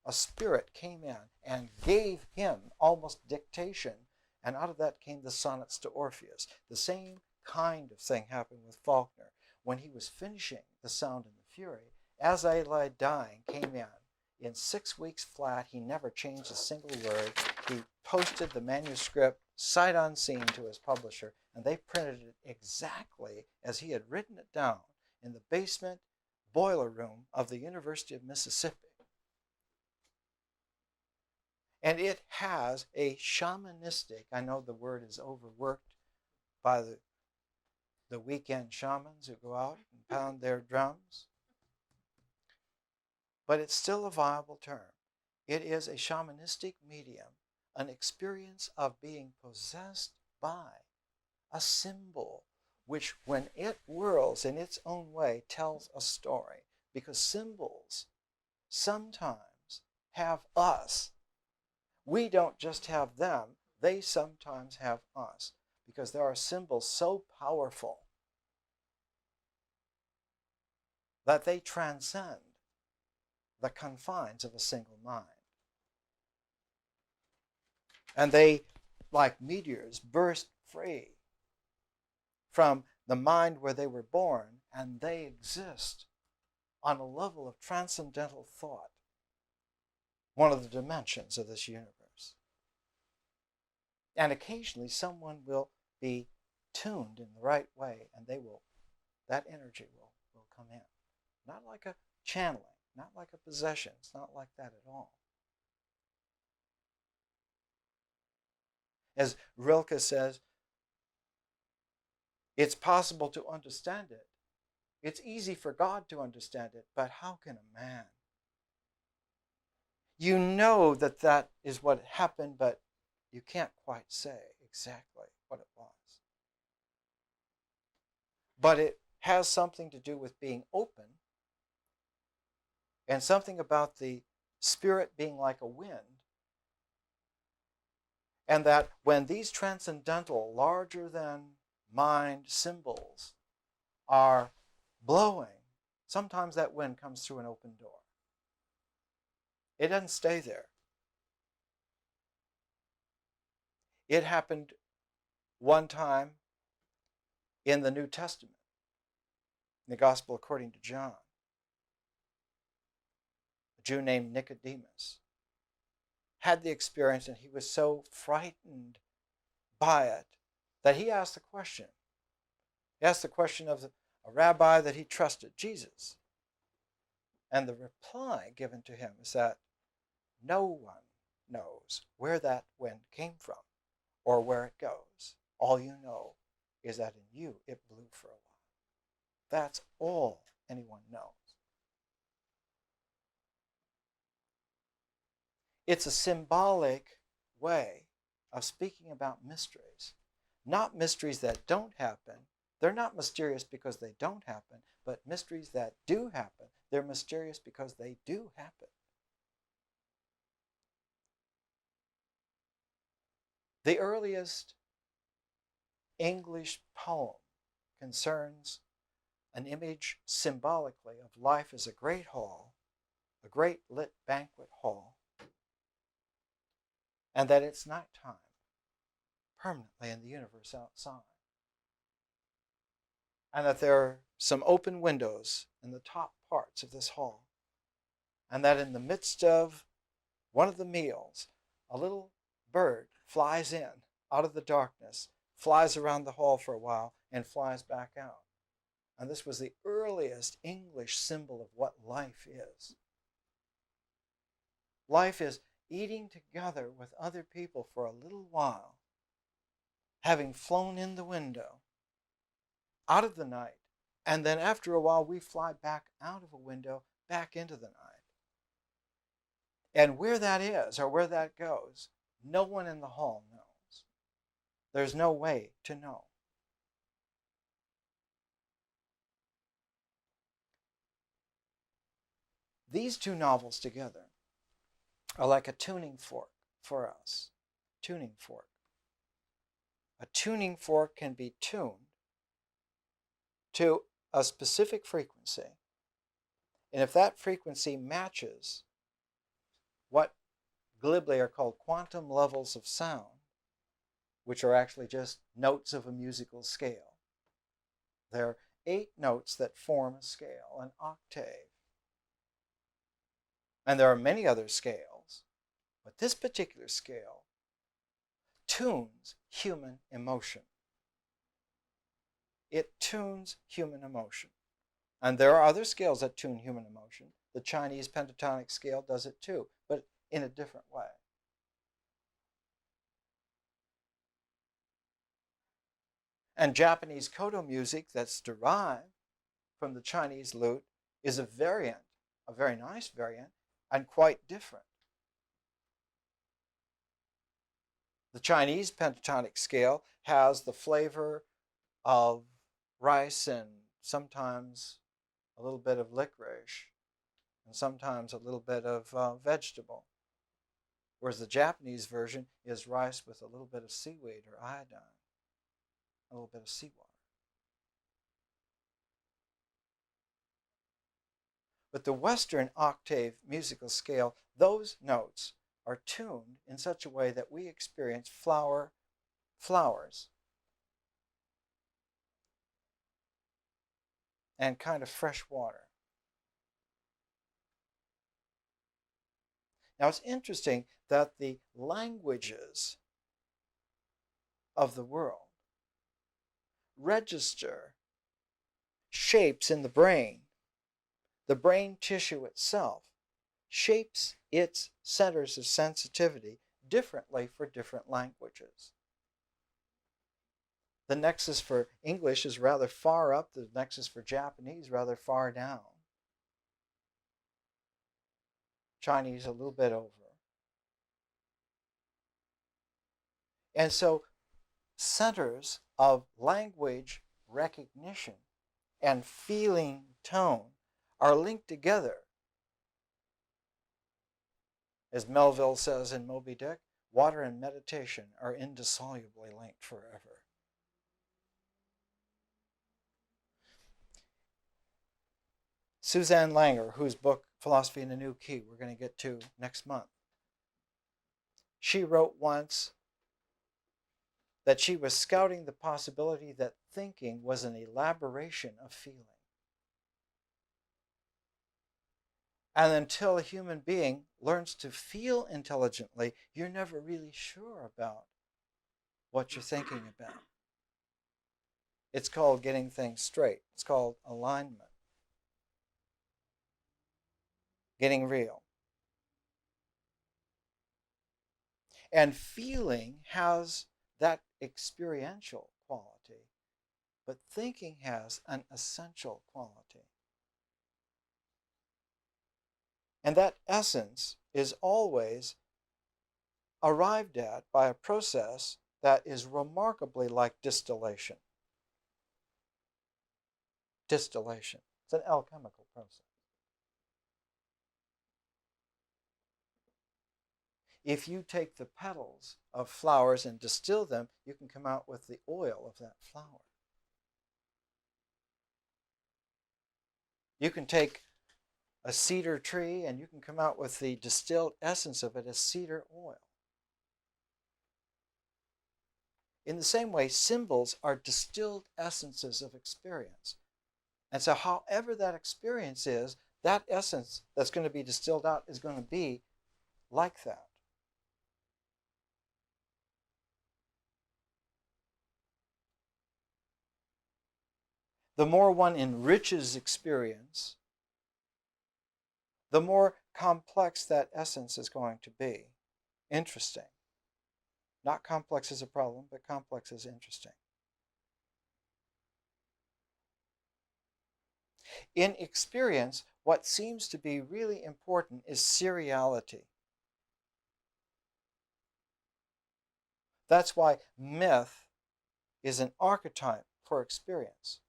A spirit came in and gave him almost dictation, and out of that came the sonnets to Orpheus. The same kind of thing happened with Faulkner. When he was finishing The Sound and the Fury, As I Lay Dying came in 6 weeks flat. He never changed a single word. He posted the manuscript sight unseen to his publisher, and they printed it exactly as he had written it down in the basement boiler room of the University of Mississippi. And it has a shamanistic, I know the word is overworked by the weekend shamans who go out and pound their drums, but it's still a viable term. It is a shamanistic medium, an experience of being possessed by a symbol, which when it whirls in its own way tells a story, because symbols sometimes have us. We don't just have them, they sometimes have us, because there are symbols so powerful that they transcend the confines of a single mind. And they, like meteors, burst free from the mind where they were born, and they exist on a level of transcendental thought, one of the dimensions of this universe. And occasionally someone will be tuned in the right way, and that energy will come in. Not like a channeling, not like a possession. It's not like that at all. As Rilke says, it's possible to understand it. It's easy for God to understand it, but how can a man? You know that is what happened, but you can't quite say exactly what it was. But it has something to do with being open, and something about the spirit being like a wind, and that when these transcendental, larger than mind symbols are blowing, sometimes that wind comes through an open door. It doesn't stay there. It happened one time in the New Testament, in the Gospel according to John. A Jew named Nicodemus had the experience, and he was so frightened by it that he asked the question. He asked the question of a rabbi that he trusted, Jesus. And the reply given to him is that no one knows where that wind came from or where it goes. All you know is that in you it blew for a while. That's all anyone knows. It's a symbolic way of speaking about mysteries. Not mysteries that don't happen. They're not mysterious because they don't happen, but mysteries that do happen. They're mysterious because they do happen. The earliest English poem concerns an image symbolically of life as a great hall, a great lit banquet hall, and that it's nighttime permanently in the universe outside. And that there are some open windows in the top parts of this hall. And that in the midst of one of the meals, a little bird flies in out of the darkness, flies around the hall for a while, and flies back out. And this was the earliest English symbol of what life is. Life is eating together with other people for a little while, having flown in the window, out of the night, and then after a while we fly back out of a window, back into the night. And where that is, or where that goes, no one in the hall knows. There's no way to know. These two novels together are like a tuning fork for us. Tuning fork. A tuning fork can be tuned to a specific frequency. And if that frequency matches what glibly are called quantum levels of sound, which are actually just notes of a musical scale. There are 8 notes that form a scale, an octave. And there are many other scales, but this particular scale tunes human emotion. It tunes human emotion. And there are other scales that tune human emotion. The Chinese pentatonic scale does it too, but in a different way. And Japanese koto music that's derived from the Chinese lute is a variant, a very nice variant, and quite different. The Chinese pentatonic scale has the flavor of rice and sometimes a little bit of licorice and sometimes a little bit of vegetable. Whereas the Japanese version is rice with a little bit of seaweed or iodine, a little bit of seawater. But the Western octave musical scale, those notes are tuned in such a way that we experience flowers, and kind of fresh water. Now it's interesting that the languages of the world register shapes in the brain tissue itself shapes its centers of sensitivity differently for different languages. The nexus for English is rather far up, the nexus for Japanese rather far down. Chinese a little bit over. And so centers of language recognition and feeling tone are linked together. As Melville says in Moby Dick, water and meditation are indissolubly linked forever. Suzanne Langer, whose book Philosophy in a New Key we're going to get to next month, she wrote once that she was scouting the possibility that thinking was an elaboration of feeling. And until a human being learns to feel intelligently, you're never really sure about what you're thinking about. It's called getting things straight. It's called alignment. Getting real. And feeling has that experiential quality, but thinking has an essential quality. And that essence is always arrived at by a process that is remarkably like distillation. Distillation. It's an alchemical process. If you take the petals of flowers and distill them, you can come out with the oil of that flower. You can take a cedar tree and you can come out with the distilled essence of it as cedar oil. In the same way, symbols are distilled essences of experience. And so however that experience is, that essence that's going to be distilled out is going to be like that. The more one enriches experience, the more complex that essence is going to be. Interesting. Not complex is a problem, but complex is interesting. In experience, what seems to be really important is seriality. That's why myth is an archetype for experience.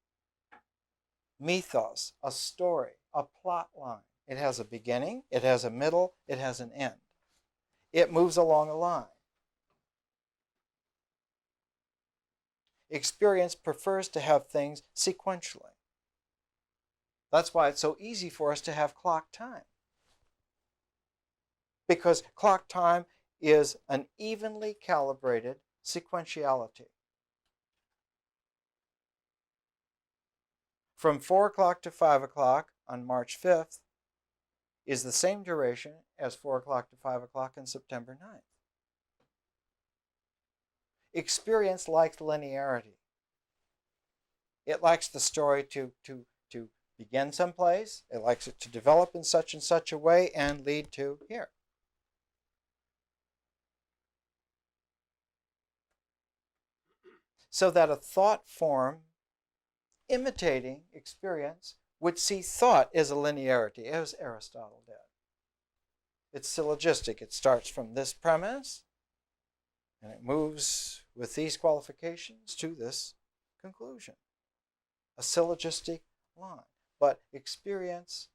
Mythos, a story, a plot line. It has a beginning, it has a middle, it has an end. It moves along a line. Experience prefers to have things sequentially. That's why it's so easy for us to have clock time. Because clock time is an evenly calibrated sequentiality. From 4 o'clock to 5 o'clock on March 5th is the same duration as 4 o'clock to 5 o'clock on September 9th. Experience likes linearity. It likes the story to begin someplace. It likes it to develop in such and such a way and lead to here. So that a thought form imitating experience would see thought as a linearity, as Aristotle did. It's syllogistic. It starts from this premise, and it moves with these qualifications to this conclusion. A syllogistic line. But experience,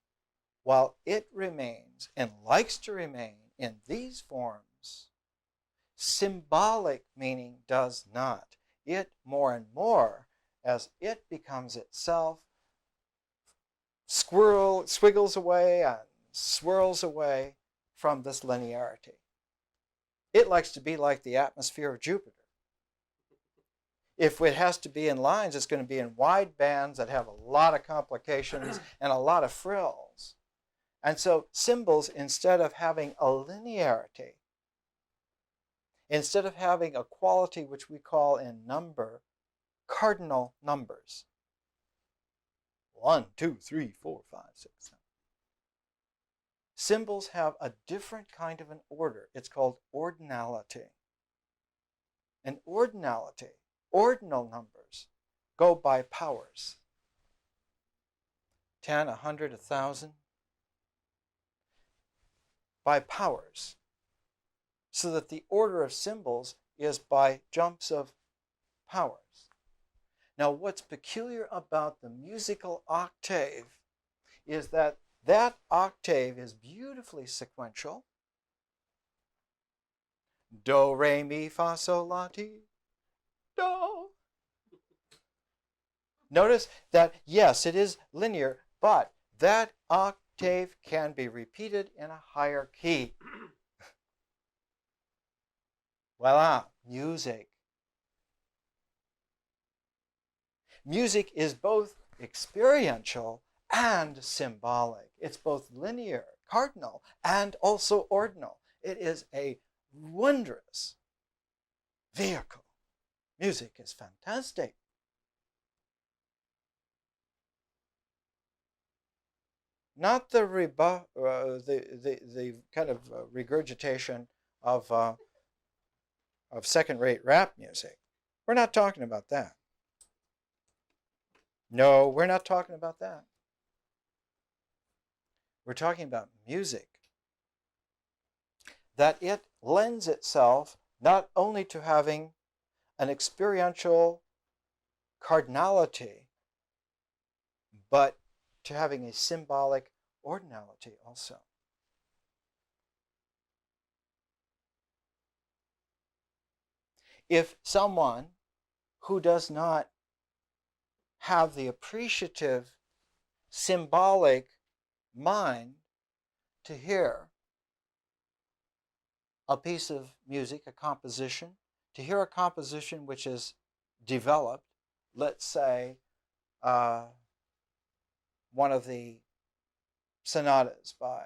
while it remains and likes to remain in these forms, symbolic meaning does not. It more and more, as it becomes itself, squiggles away and swirls away from this linearity. It likes to be like the atmosphere of Jupiter. If it has to be in lines, it's going to be in wide bands that have a lot of complications and a lot of frills. And so symbols, instead of having a linearity, instead of having a quality which we call in number cardinal numbers, 1, 2, 3, 4, 5, 6, 7. Symbols have a different kind of an order. It's called ordinality. And ordinality, ordinal numbers, go by powers. 10, 100, 1,000. By powers. So that the order of symbols is by jumps of powers. Now, what's peculiar about the musical octave is that that octave is beautifully sequential. Do, re, mi, fa, sol, la, ti, do. Notice that, yes, it is linear, but that octave can be repeated in a higher key. Voila, music. Music is both experiential and symbolic. It's both linear, cardinal, and also ordinal. It is a wondrous vehicle. Music is fantastic. Not the kind of regurgitation of second-rate rap music. We're not talking about that. No, we're not talking about that. We're talking about music. That it lends itself not only to having an experiential cardinality, but to having a symbolic ordinality also. If someone who does not have the appreciative, symbolic mind to hear a piece of music, a composition, to hear a composition which is developed, let's say one of the sonatas by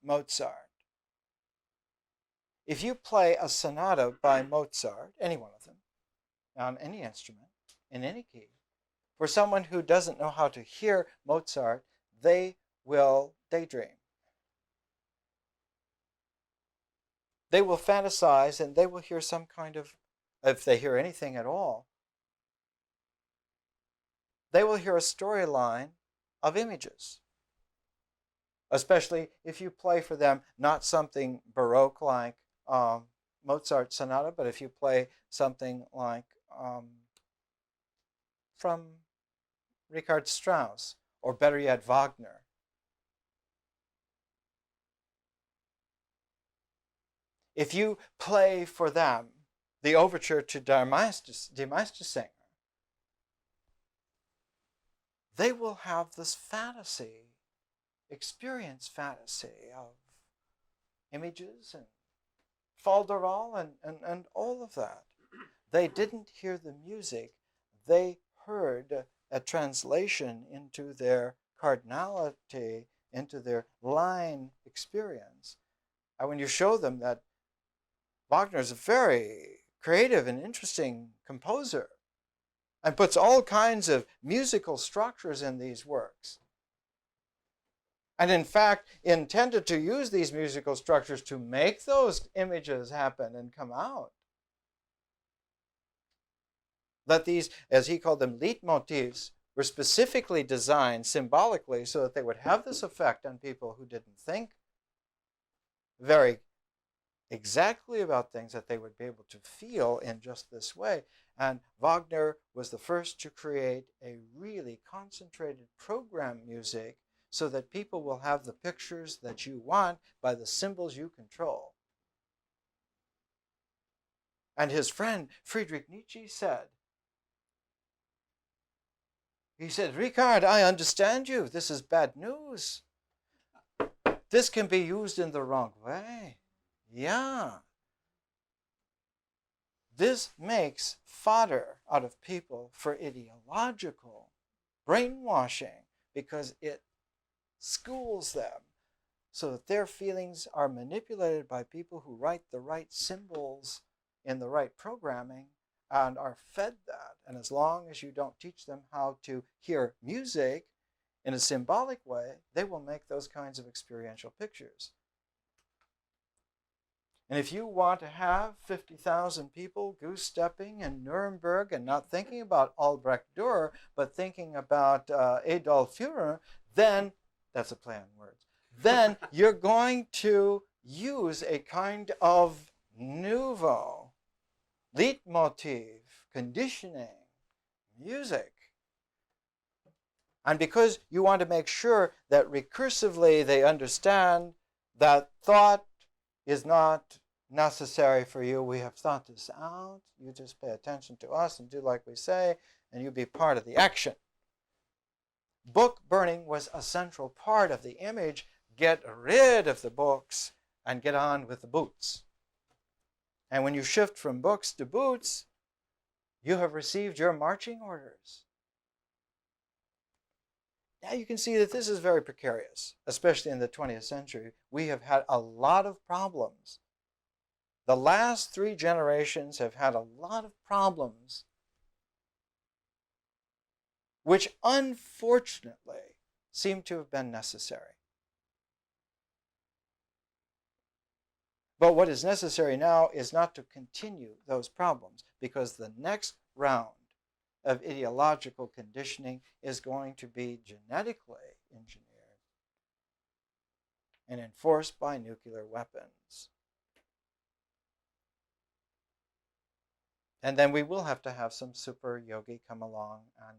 Mozart. If you play a sonata by Mozart, any one of them, on any instrument, in any key, for someone who doesn't know how to hear Mozart, they will daydream. They will fantasize and they will hear some kind of, if they hear anything at all, they will hear a storyline of images. Especially if you play for them not something Baroque like Mozart sonata, but if you play something like from Richard Strauss, or better yet, Wagner. If you play for them the overture to Die Meistersinger, they will have this fantasy, experience fantasy of images and falderal and all of that. They didn't hear the music. They heard a translation into their cardinality, into their line experience. And when you show them that Wagner is a very creative and interesting composer and puts all kinds of musical structures in these works, and in fact intended to use these musical structures to make those images happen and come out, that these, as he called them, leitmotifs, were specifically designed symbolically so that they would have this effect on people who didn't think very exactly about things, that they would be able to feel in just this way. And Wagner was the first to create a really concentrated program music so that people will have the pictures that you want by the symbols you control. And his friend Friedrich Nietzsche said, He said, Ricard, I understand you. This is bad news. This can be used in the wrong way. Yeah. This makes fodder out of people for ideological brainwashing because it schools them so that their feelings are manipulated by people who write the right symbols in the right programming and are fed that. And as long as you don't teach them how to hear music in a symbolic way, they will make those kinds of experiential pictures. And if you want to have 50,000 people goose-stepping in Nuremberg and not thinking about Albrecht Dürer, but thinking about Adolf Führer, then, that's a play on words, then you're going to use a kind of nouveau, leitmotif, conditioning, music. And because you want to make sure that recursively they understand that thought is not necessary for you. We have thought this out. You just pay attention to us and do like we say, and you be part of the action. Book burning was a central part of the image. Get rid of the books and get on with the boots. And when you shift from books to boots, you have received your marching orders. Now you can see that this is very precarious, especially in the 20th century. We have had a lot of problems. The last 3 generations have had a lot of problems, which unfortunately seem to have been necessary. But what is necessary now is not to continue those problems, because the next round of ideological conditioning is going to be genetically engineered and enforced by nuclear weapons. And then we will have to have some super yogi come along and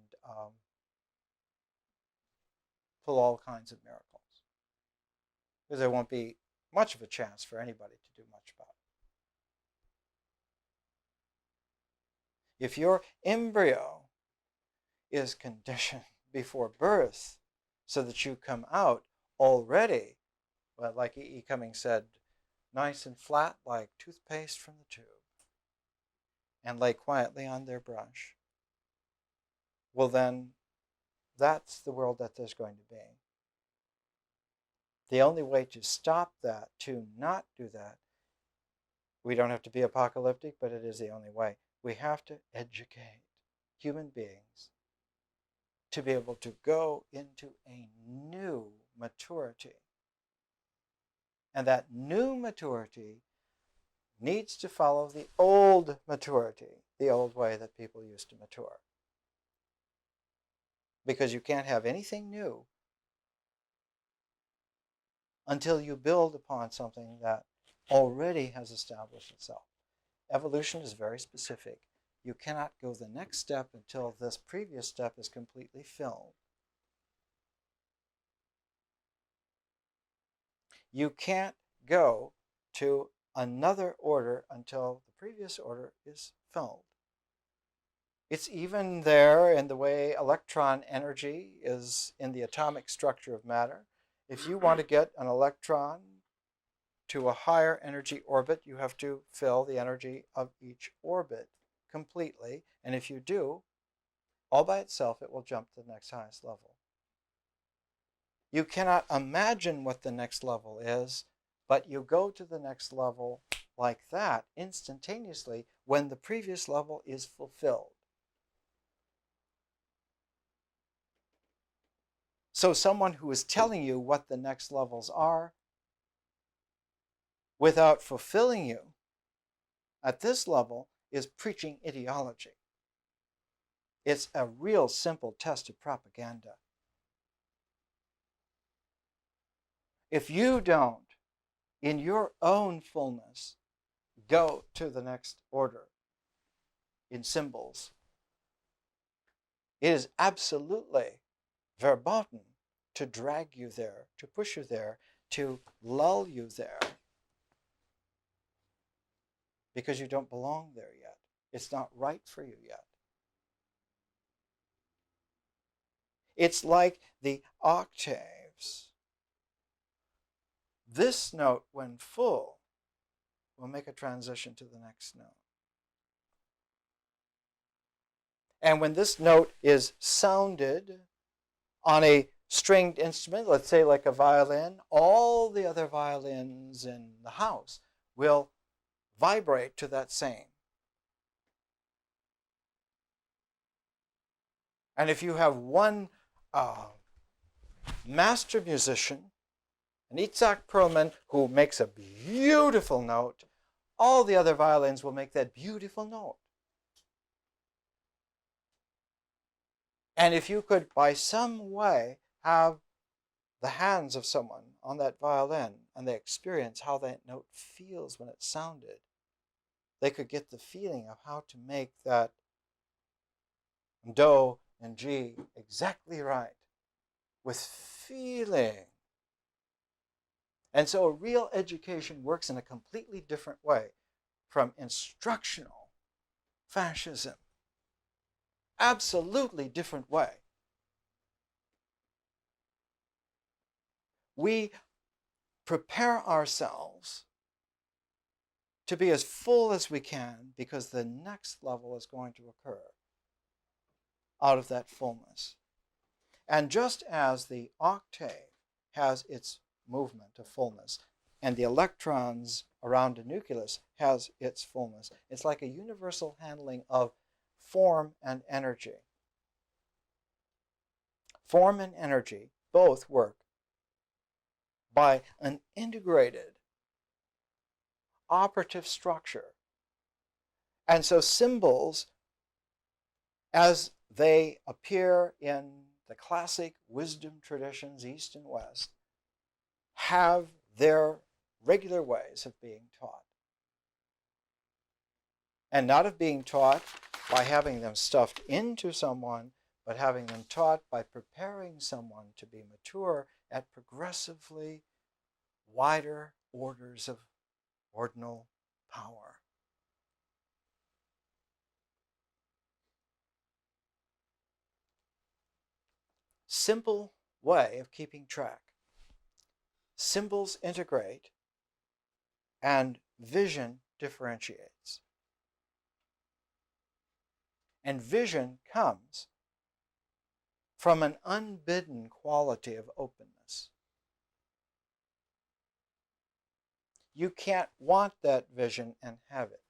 pull all kinds of miracles, because there won't be much of a chance for anybody to do much about it. If your embryo is conditioned before birth so that you come out already, well, like E. Cummings said, nice and flat like toothpaste from the tube, and lay quietly on their brush, well then, that's the world that there's going to be. The only way to stop that, to not do that, we don't have to be apocalyptic, but it is the only way. We have to educate human beings to be able to go into a new maturity. And that new maturity needs to follow the old maturity, the old way that people used to mature. Because you can't have anything new until you build upon something that already has established itself. Evolution is very specific. You cannot go the next step until this previous step is completely filled. You can't go to another order until the previous order is filled. It's even there in the way electron energy is in the atomic structure of matter. If you want to get an electron to a higher energy orbit, you have to fill the energy of each orbit completely. And if you do, all by itself, it will jump to the next highest level. You cannot imagine what the next level is, but you go to the next level like that instantaneously when the previous level is fulfilled. So someone who is telling you what the next levels are without fulfilling you at this level is preaching ideology. It's a real simple test of propaganda. If you don't, in your own fullness, go to the next order in symbols, it is absolutely verboten to drag you there, to push you there, to lull you there, because you don't belong there yet. It's not right for you yet. It's like the octaves. This note, when full, will make a transition to the next note. And when this note is sounded on a stringed instrument, let's say like a violin, all the other violins in the house will vibrate to that same. And if you have one master musician, an Itzhak Perlman, who makes a beautiful note, all the other violins will make that beautiful note. And if you could, by some way, have the hands of someone on that violin and they experience how that note feels when it's sounded, they could get the feeling of how to make that Do and G exactly right, with feeling. And so real education works in a completely different way from instructional fascism. Absolutely different way. We prepare ourselves to be as full as we can because the next level is going to occur out of that fullness. And just as the octave has its movement of fullness and the electrons around the nucleus has its fullness, it's like a universal handling of form and energy. Form and energy both work by an integrated operative structure. And so symbols, as they appear in the classic wisdom traditions, East and West, have their regular ways of being taught. And not of being taught by having them stuffed into someone, but having them taught by preparing someone to be mature at progressively wider orders of ordinal power. Simple way of keeping track. Symbols integrate and vision differentiates. And vision comes from an unbidden quality of openness. You can't want that vision and have it.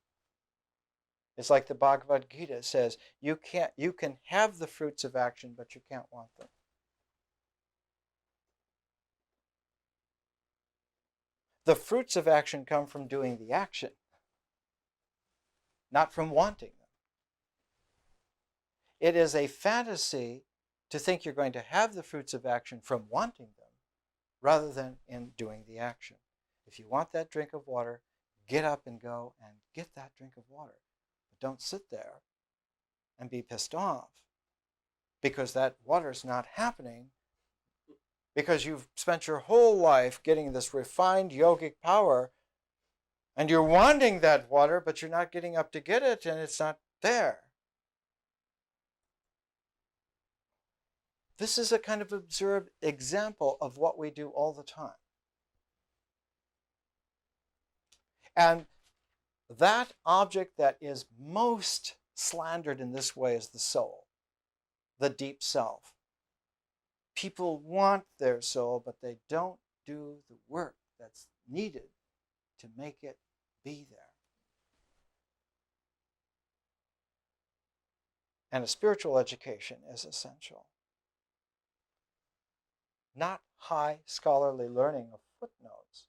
It's like the Bhagavad Gita says, you can have the fruits of action, but you can't want them. The fruits of action come from doing the action, not from wanting them. It is a fantasy to think you're going to have the fruits of action from wanting them, rather than in doing the action. If you want that drink of water, get up and go and get that drink of water. But don't sit there and be pissed off because that water's not happening, because you've spent your whole life getting this refined yogic power and you're wanting that water, but you're not getting up to get it and it's not there. This is a kind of observed example of what we do all the time. And that object that is most slandered in this way is the soul, the deep self. People want their soul, but they don't do the work that's needed to make it be there. And a spiritual education is essential. Not high scholarly learning of footnotes,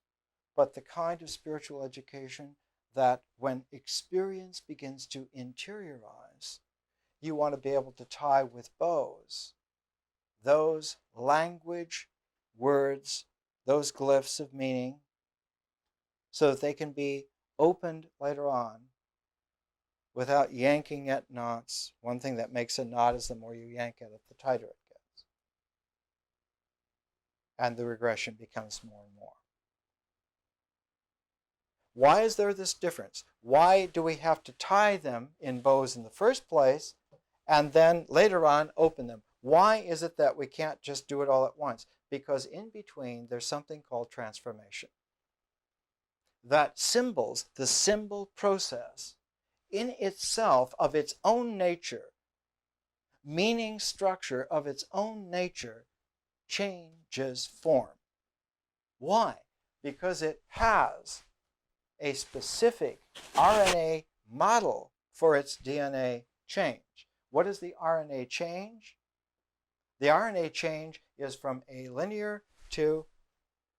but the kind of spiritual education that when experience begins to interiorize, you want to be able to tie with bows those language, words, those glyphs of meaning, so that they can be opened later on without yanking at knots. One thing that makes a knot is the more you yank at it, the tighter it gets. And the regression becomes more and more. Why is there this difference? Why do we have to tie them in bows in the first place and then later on open them? Why is it that we can't just do it all at once? Because in between, there's something called transformation. That symbols, the symbol process, in itself, of its own nature, meaning structure of its own nature, changes form. Why? Because it has a specific RNA model for its DNA change. What is the RNA change? The RNA change is from a linear to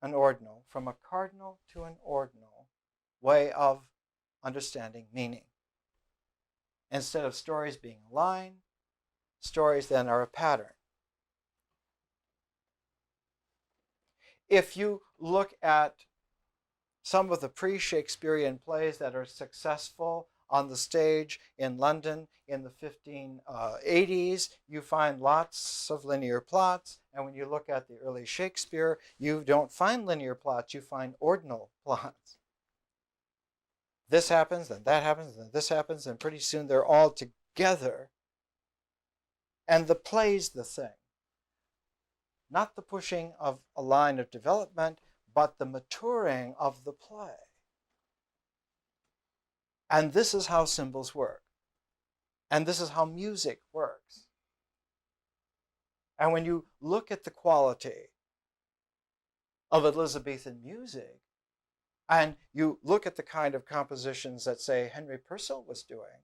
an ordinal, from a cardinal to an ordinal way of understanding meaning. Instead of stories being a line, stories then are a pattern. If you look at some of the pre-Shakespearean plays that are successful on the stage in London in the 1580s, you find lots of linear plots. And when you look at the early Shakespeare, you don't find linear plots, you find ordinal plots. This happens, then that happens, then this happens, and pretty soon they're all together. And the play's the thing. Not the pushing of a line of development, but the maturing of the play. And this is how symbols work. And this is how music works. And when you look at the quality of Elizabethan music, and you look at the kind of compositions that, say, Henry Purcell was doing,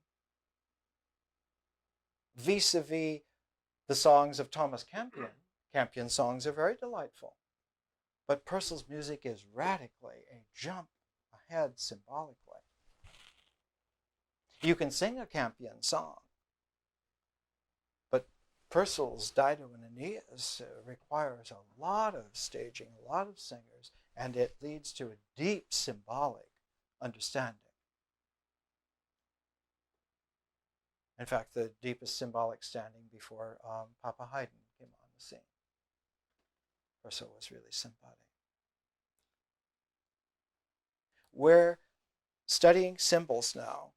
vis-a-vis the songs of Thomas Campion, Campion's songs are very delightful. But Purcell's music is radically a jump ahead symbolically. You can sing a Campion song, but Purcell's Dido and Aeneas requires a lot of staging, a lot of singers, and it leads to a deep symbolic understanding. In fact, the deepest symbolic standing before Papa Haydn came on the scene. Purcell was really somebody. We're studying symbols now,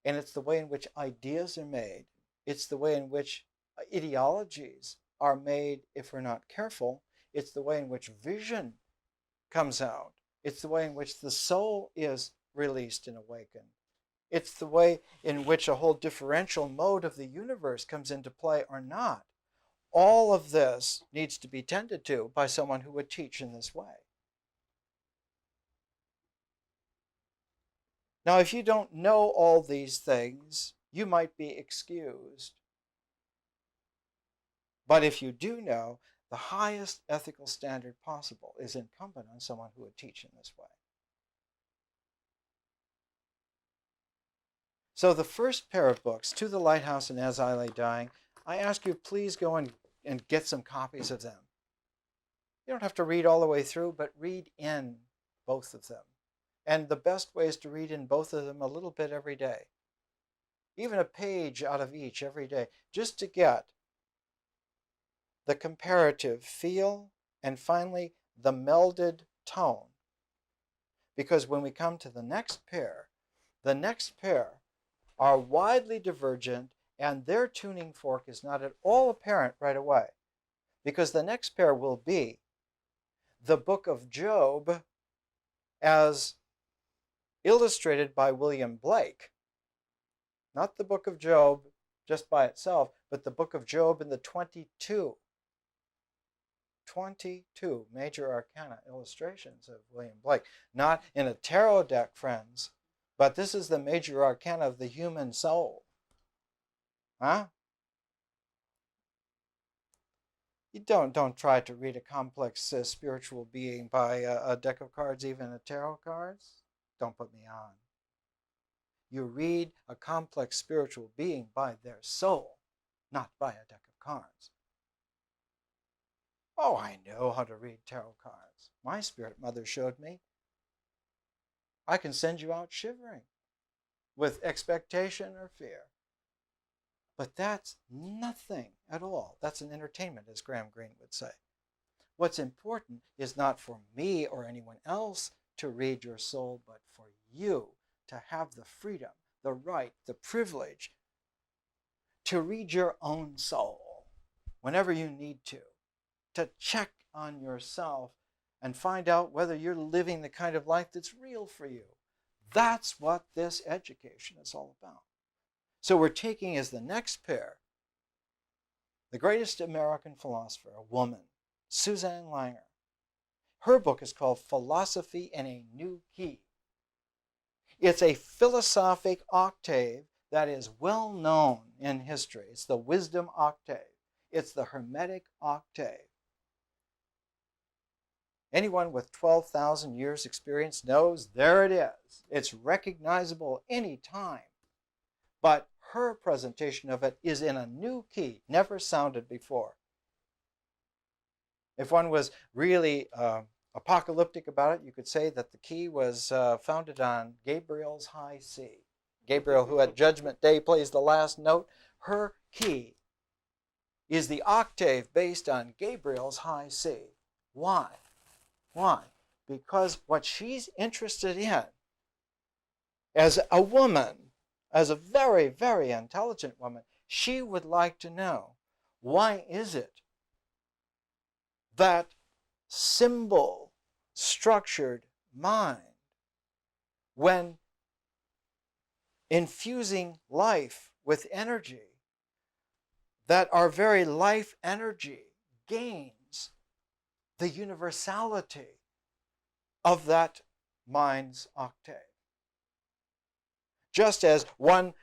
and it's the way in which ideas are made. It's the way in which ideologies are made if we're not careful. It's the way in which vision comes out. It's the way in which the soul is released and awakened. It's the way in which a whole differential mode of the universe comes into play or not. All of this needs to be tended to by someone who would teach in this way. Now, if you don't know all these things, you might be excused. But if you do know, the highest ethical standard possible is incumbent on someone who would teach in this way. So the first pair of books, To the Lighthouse and As I Lay Dying, I ask you please go and get some copies of them. You don't have to read all the way through, but read in both of them. And the best way is to read in both of them a little bit every day. Even a page out of each every day, just to get the comparative feel and finally the melded tone. Because when we come to the next pair are widely divergent, and their tuning fork is not at all apparent right away. Because the next pair will be the book of Job as illustrated by William Blake. Not the book of Job just by itself, but the book of Job in the 22 major arcana illustrations of William Blake. Not in a tarot deck, friends, but this is the major arcana of the human soul. Huh? You don't try to read a complex spiritual being by a deck of cards, even a tarot cards. Don't put me on. You read a complex spiritual being by their soul, not by a deck of cards. Oh, I know how to read tarot cards. My spirit mother showed me. I can send you out shivering with expectation or fear. But that's nothing at all. That's an entertainment, as Graham Greene would say. What's important is not for me or anyone else to read your soul, but for you to have the freedom, the right, the privilege to read your own soul. whenever you need to check on yourself and find out whether you're living the kind of life that's real for you. That's what this education is all about. So we're taking as the next pair the greatest American philosopher, a woman, Suzanne Langer. Her book is called Philosophy in a New Key. It's a philosophic octave that is well known in history. It's the wisdom octave. It's the Hermetic octave. Anyone with 12,000 years experience knows there it is. It's recognizable any time. But her presentation of it is in a new key, never sounded before. If one was really apocalyptic about it, you could say that the key was founded on Gabriel's high C. Gabriel, who at Judgment Day plays the last note, her key is the octave based on Gabriel's high C. Why? Why? Because what she's interested in as a woman, as a very, very intelligent woman, she would like to know, why is it that symbol-structured mind, when infusing life with energy, that our very life energy gains the universality of that mind's octave? Just as one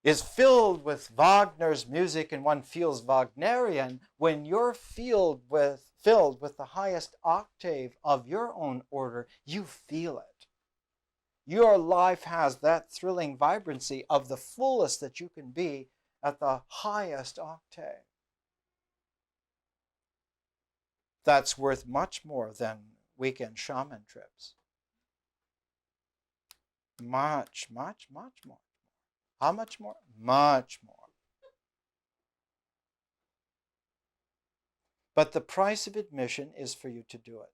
is filled with Wagner's music and one feels Wagnerian, when you're filled with the highest octave of your own order, you feel it. Your life has that thrilling vibrancy of the fullest that you can be at the highest octave. That's worth much more than weekend shaman trips. Much, much, much more. How much more? Much more. But the price of admission is for you to do it.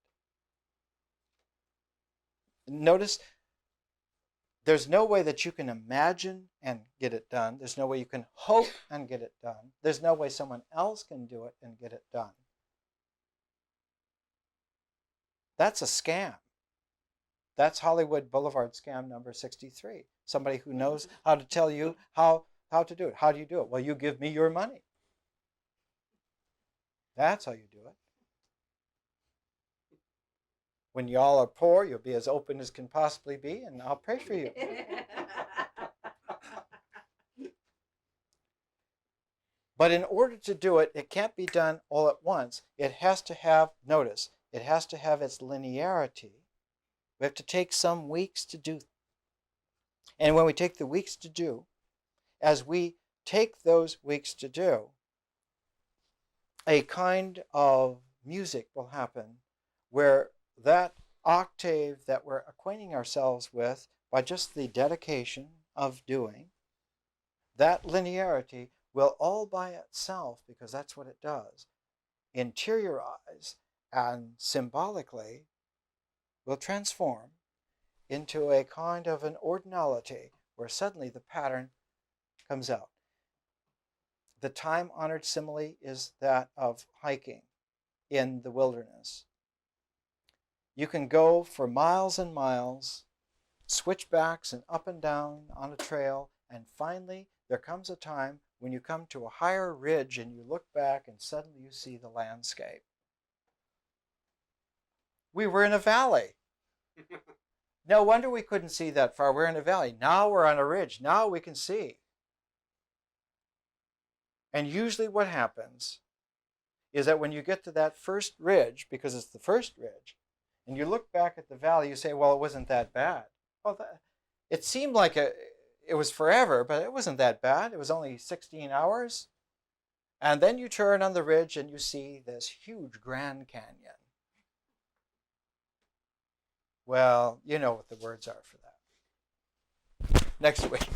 Notice, there's no way that you can imagine and get it done. There's no way you can hope and get it done. There's no way someone else can do it and get it done. That's a scam. That's Hollywood Boulevard scam number 63. Somebody who knows how to tell you how to do it. How do you do it? Well, you give me your money. That's how you do it. When y'all are poor, you'll be as open as can possibly be, and I'll pray for you. But in order to do it, it can't be done all at once. It has to have, notice, it has to have its linearity. We have to take some weeks to do. And when we take the weeks to do, as we take those weeks to do, a kind of music will happen where that octave that we're acquainting ourselves with by just the dedication of doing, that linearity will all by itself, because that's what it does, interiorize and symbolically will transform into a kind of an ordinality where suddenly the pattern comes out. The time-honored simile is that of hiking in the wilderness. You can go for miles and miles, switchbacks and up and down on a trail, and finally there comes a time when you come to a higher ridge and you look back and suddenly you see the landscape. We were in a valley. No wonder we couldn't see that far. We're in a valley. Now we're on a ridge. Now we can see. And usually what happens is that when you get to that first ridge, because it's the first ridge, and you look back at the valley, you say, well, it wasn't that bad. Well, it seemed like it was forever, but it wasn't that bad. It was only 16 hours. And then you turn on the ridge and you see this huge Grand Canyon. Well, you know what the words are for that. Next week.